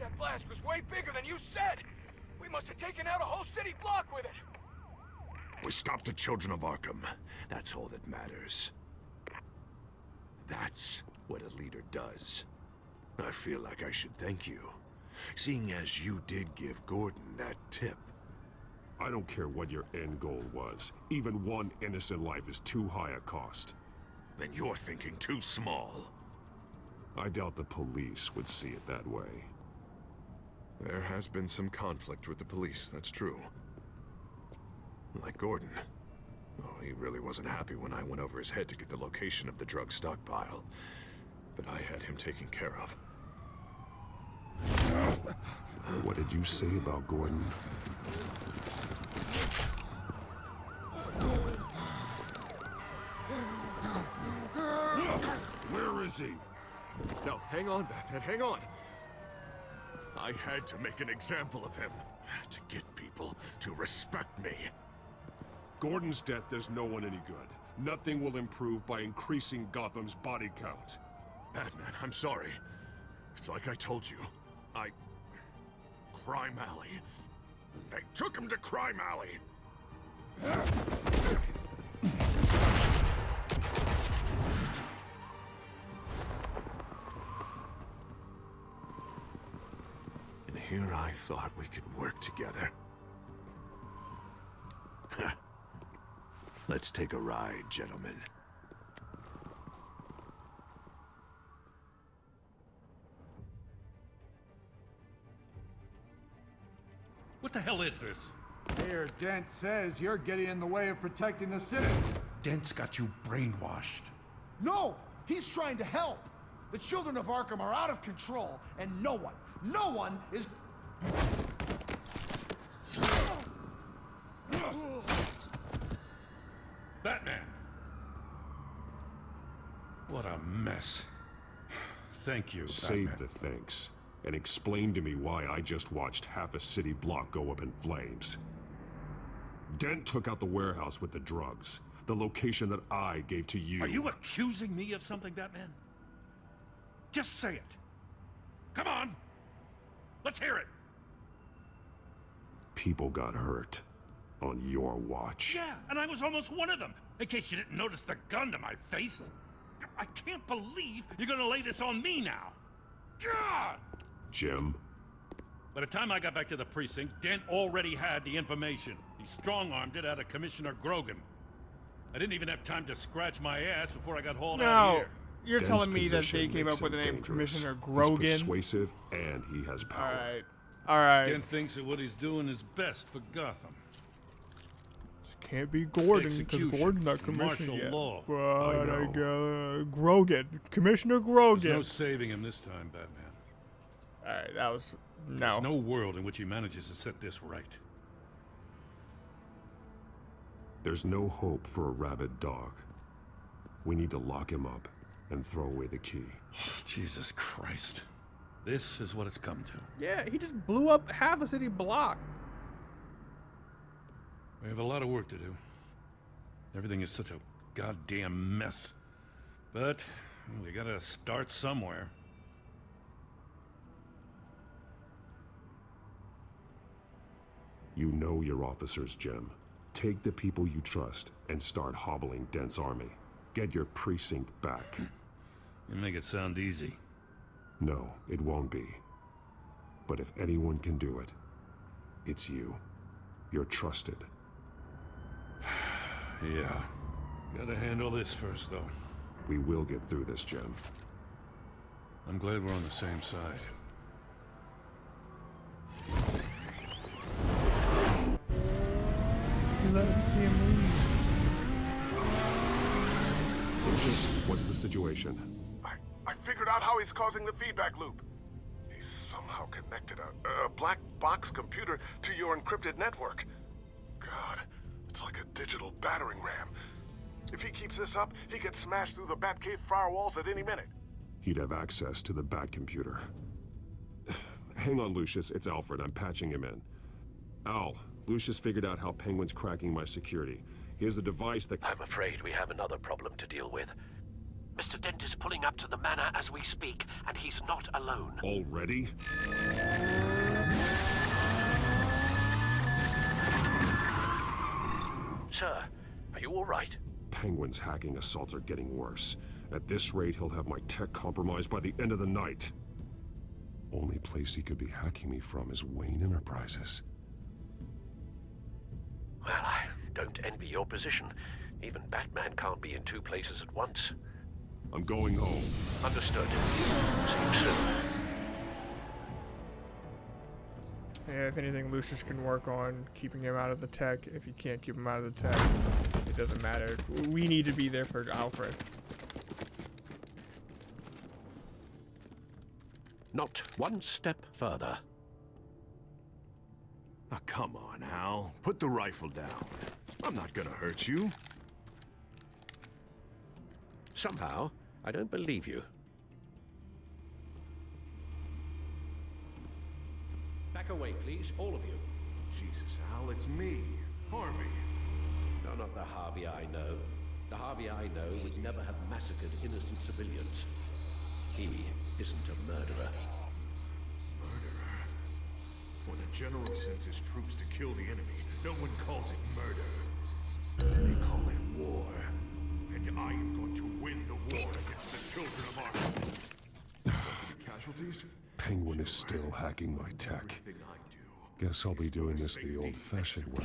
That blast was way bigger than you said! We must have taken out a whole city block with it!
We stopped the children of Arkham. That's all that matters. That's what a leader does. I feel like I should thank you, seeing as you did give Gordon that tip.
I don't care what your end goal was. Even one innocent life is too high a cost.
Then you're thinking too small.
I doubt the police would see it that way.
There has been some conflict with the police, that's true. Like Gordon. Oh, he really wasn't happy when I went over his head to get the location of the drug stockpile. But I had him taken care of.
What did you say about Gordon?
Where is he? No, hang on, Batman, hang on. I had to make an example of him. To get people to respect me.
Gordon's death does no one any good. Nothing will improve by increasing Gotham's body count.
Batman, I'm sorry. It's like I told you. Crime Alley. They took him to Crime Alley. And here I thought we could work together.
Let's take a ride, gentlemen.
What the hell is this?
Mayor Dent says you're getting in the way of protecting the city.
Dent's got you brainwashed.
No! He's trying to help! The children of Arkham are out of control, and no one is...
Batman! What a mess. Thank you,
Save
Batman.
the thanks, and explain to me why I just watched half a city block go up in flames. Dent took out the warehouse with the drugs, the location that I gave to you.
Are you accusing me of something, Batman? Just say it. Come on! Let's hear it!
People got hurt on your watch.
Yeah, and I was almost one of them, in case you didn't notice the gun to my face. I can't believe you're gonna lay this on me now. God!
Jim?
By the time I got back to the precinct, Dent already had the information. He strong-armed it out of Commissioner Grogan. I didn't even have time to scratch my ass before I got hauled out of here.
You're
Dent's
telling me that
position
they came
makes
up with the
him
name
dangerous.
Commissioner Grogan?
He's persuasive, and he has power.
Alright.
Dent thinks that what he's doing is best for Gotham.
Can't be Gordon, because
Execution,
Gordon's not commissioner
martial
yet.
law.
But Grogan. Commissioner Grogan.
There's no saving him this time, Batman.
Alright, that was... No.
There's no world in which he manages to set this right.
There's no hope for a rabid dog. We need to lock him up and throw away the key.
Jesus Christ. This is what it's come to.
Yeah, he just blew up half a city block.
We have a lot of work to do. Everything is such a goddamn mess. But we gotta start somewhere.
You know your officers, Jim. Take the people you trust and start hobbling Dent's army. Get your precinct back.
You make it sound easy.
No, it won't be. But if anyone can do it, it's you. You're trusted.
Yeah. Gotta handle this first, though.
We will get through this, Jim.
I'm glad we're on the same side.
Let me see him leave.
Lucius, what's the situation?
I figured out how he's causing the feedback loop. He's somehow connected a black box computer to your encrypted network. God, it's like a digital battering ram. If he keeps this up, he could smash through the Batcave firewalls at any minute.
He'd have access to the Bat computer. Hang on, Lucius. It's Alfred. I'm patching him in. Al, Lucius figured out how Penguin's cracking my security. He has a device that...
I'm afraid we have another problem to deal with. Mr. Dent is pulling up to the manor as we speak, and he's not alone.
Already?
Sir, are you all right?
Penguin's hacking assaults are getting worse. At this rate, he'll have my tech compromised by the end of the night. Only place he could be hacking me from is Wayne Enterprises.
Well, I don't envy your position. Even Batman can't be in two places at once.
I'm going home.
Understood. See you soon.
Yeah, if anything, Lucius can work on keeping him out of the tech. If you can't keep him out of the tech, it doesn't matter. We need to be there for Alfred.
Not one step further.
Oh, come on, Al. Put the rifle down. I'm not gonna hurt you.
Somehow, I don't believe you. Back away, please, all of you.
Jesus, Al, it's me, Harvey.
No, not the Harvey I know. The Harvey I know would never have massacred innocent civilians. He isn't a murderer.
Murderer? When a general sends his troops to kill the enemy, no one calls it murder. They call it war. And I am going to win the war against the children of Arkham. Casualties?
Penguin is still hacking my tech. Guess I'll be doing this the old-fashioned way.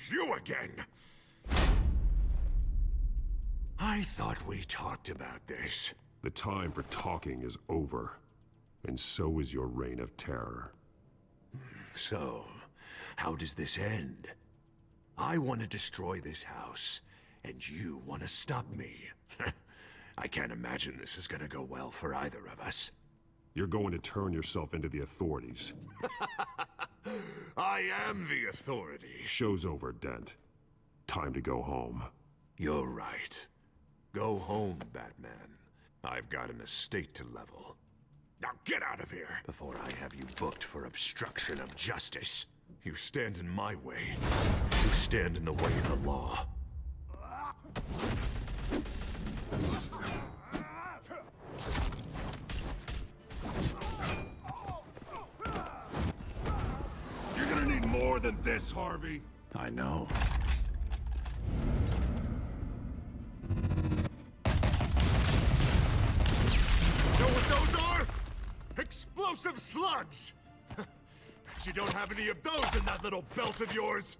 You again! I thought we talked about this.
The time for talking is over. And so is your reign of terror.
So, how does this end? I want to destroy this house, and you want to stop me. I can't imagine this is gonna go well for either of us.
You're going to turn yourself into the authorities.
I am the authority.
Show's over, Dent. Time to go home.
You're right. Go home, Batman. I've got an estate to level. Now get out of here before I have you booked for obstruction of justice. You stand in my way. You stand in the way of the law.
You're gonna need more than this, Harvey.
I know. Know what those are? Explosive slugs! Bet you don't have any of those in that little belt of yours!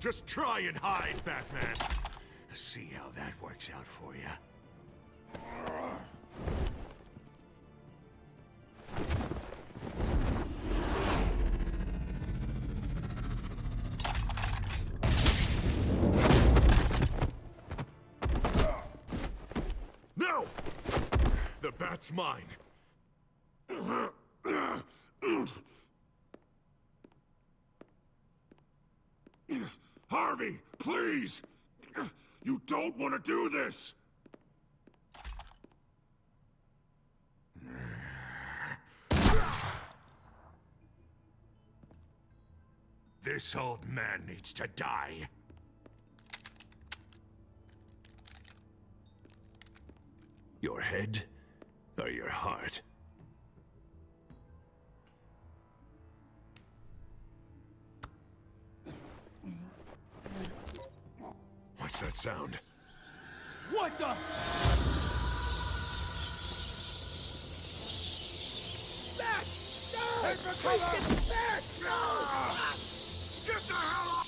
Just try and hide, Batman. See how that works out for you. No! The bat's mine.
Harvey, please! You don't want to do this!
This old man needs to die. Your head or your heart? What's that sound?
What the? Back! No! Take the cover! Back! No!
Get the hell off!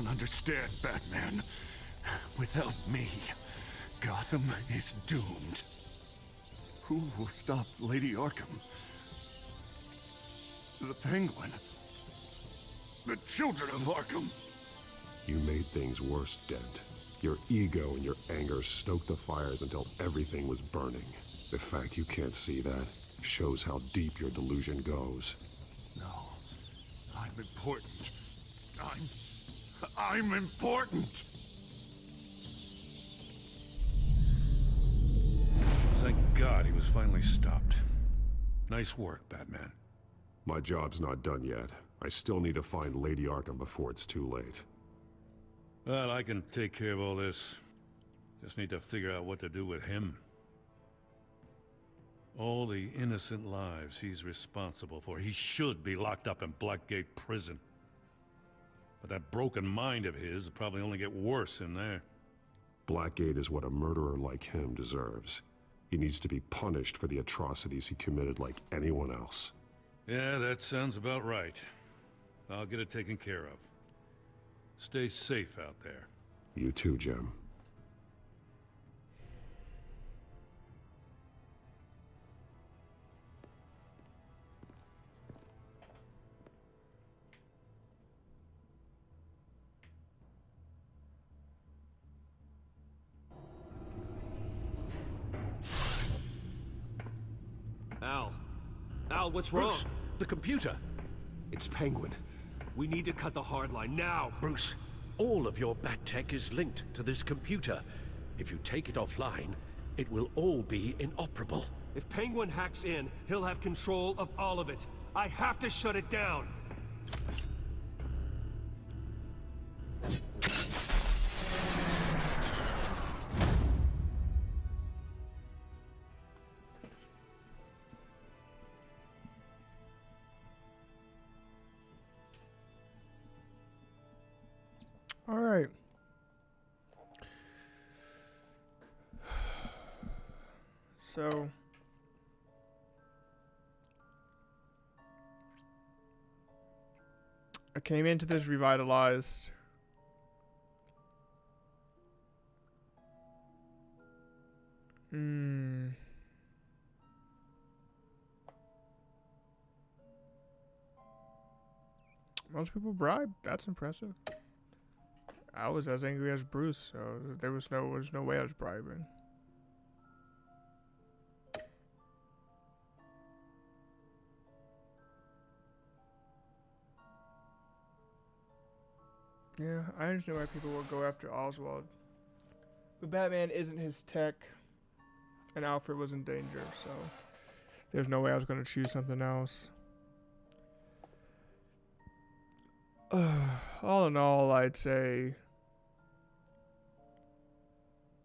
don't understand, Batman. Without me, Gotham is doomed. Who will stop Lady Arkham? The Penguin? The children of Arkham?
You made things worse, Dent. Your ego and your anger stoked the fires until everything was burning. The fact you can't see that shows how deep your delusion goes.
No. I'm important. I'm important!
Thank God he was finally stopped. Nice work, Batman.
My job's not done yet. I still need to find Lady Arkham before it's too late.
Well, I can take care of all this. Just need to figure out what to do with him. All the innocent lives he's responsible for. He should be locked up in Blackgate Prison. But that broken mind of his will probably only get worse in there.
Blackgate is what a murderer like him deserves. He needs to be punished for the atrocities he committed like anyone else.
Yeah, that sounds about right. I'll get it taken care of. Stay safe out there.
You too, Jim.
Al, what's wrong?
Bruce, the computer.
It's Penguin. We need to cut the hard line now.
Bruce, all of your bat tech is linked to this computer. If you take it offline, it will all be inoperable.
If Penguin hacks in, he'll have control of all of it. I have to shut it down.
All right. So I came into this revitalized. Most people bribe. That's impressive. I was as angry as Bruce, so there was no way I was bribing. Yeah, I understand why people will go after Oswald. But Batman isn't his tech, and Alfred was in danger, so there's no way I was going to choose something else. All in all, I'd say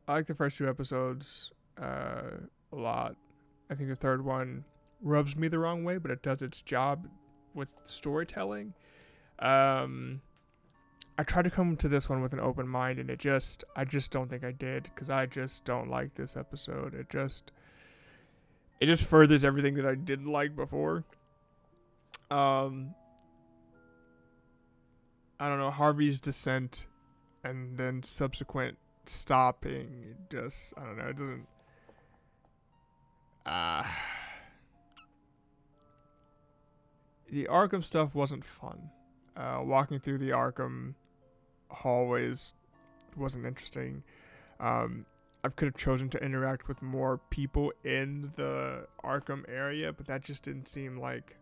I like the first two episodes a lot. I think the third one rubs me the wrong way, but it does its job with storytelling. I tried to come to this one with an open mind, and I just don't think I did, because I just don't like this episode. It just furthers everything that I didn't like before. I don't know, Harvey's descent and then subsequent stopping, I don't know, it doesn't, the Arkham stuff wasn't fun. Walking through the Arkham hallways wasn't interesting. I could have chosen to interact with more people in the Arkham area, but that just didn't seem like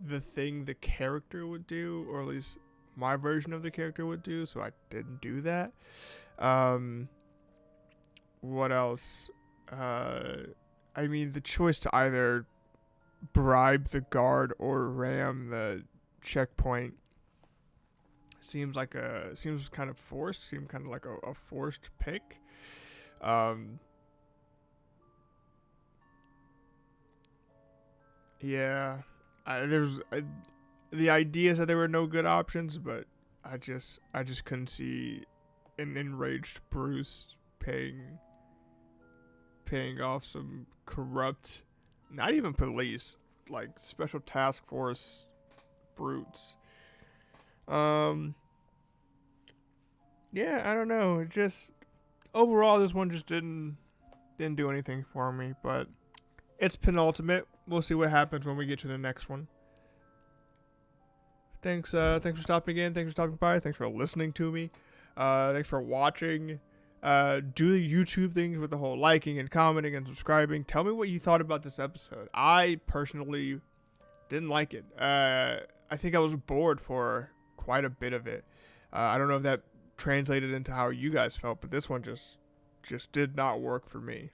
the thing the character would do, or at least my version of the character would do, so I didn't do that. What else? I mean, the choice to either bribe the guard or ram the checkpoint seems kind of forced, seemed kind of like a forced pick. Yeah. The idea said there were no good options, but I just couldn't see an enraged Bruce paying off some corrupt, not even police, like special task force brutes. yeah, I don't know. It just overall, this one just didn't do anything for me. But it's penultimate. We'll see what happens when we get to the next one. Thanks for stopping in. Thanks for stopping by. Thanks for listening to me. Thanks for watching. Do the YouTube things with the whole liking and commenting and subscribing. Tell me what you thought about this episode. I personally didn't like it. I think I was bored for quite a bit of it. I don't know if that translated into how you guys felt, but this one just did not work for me.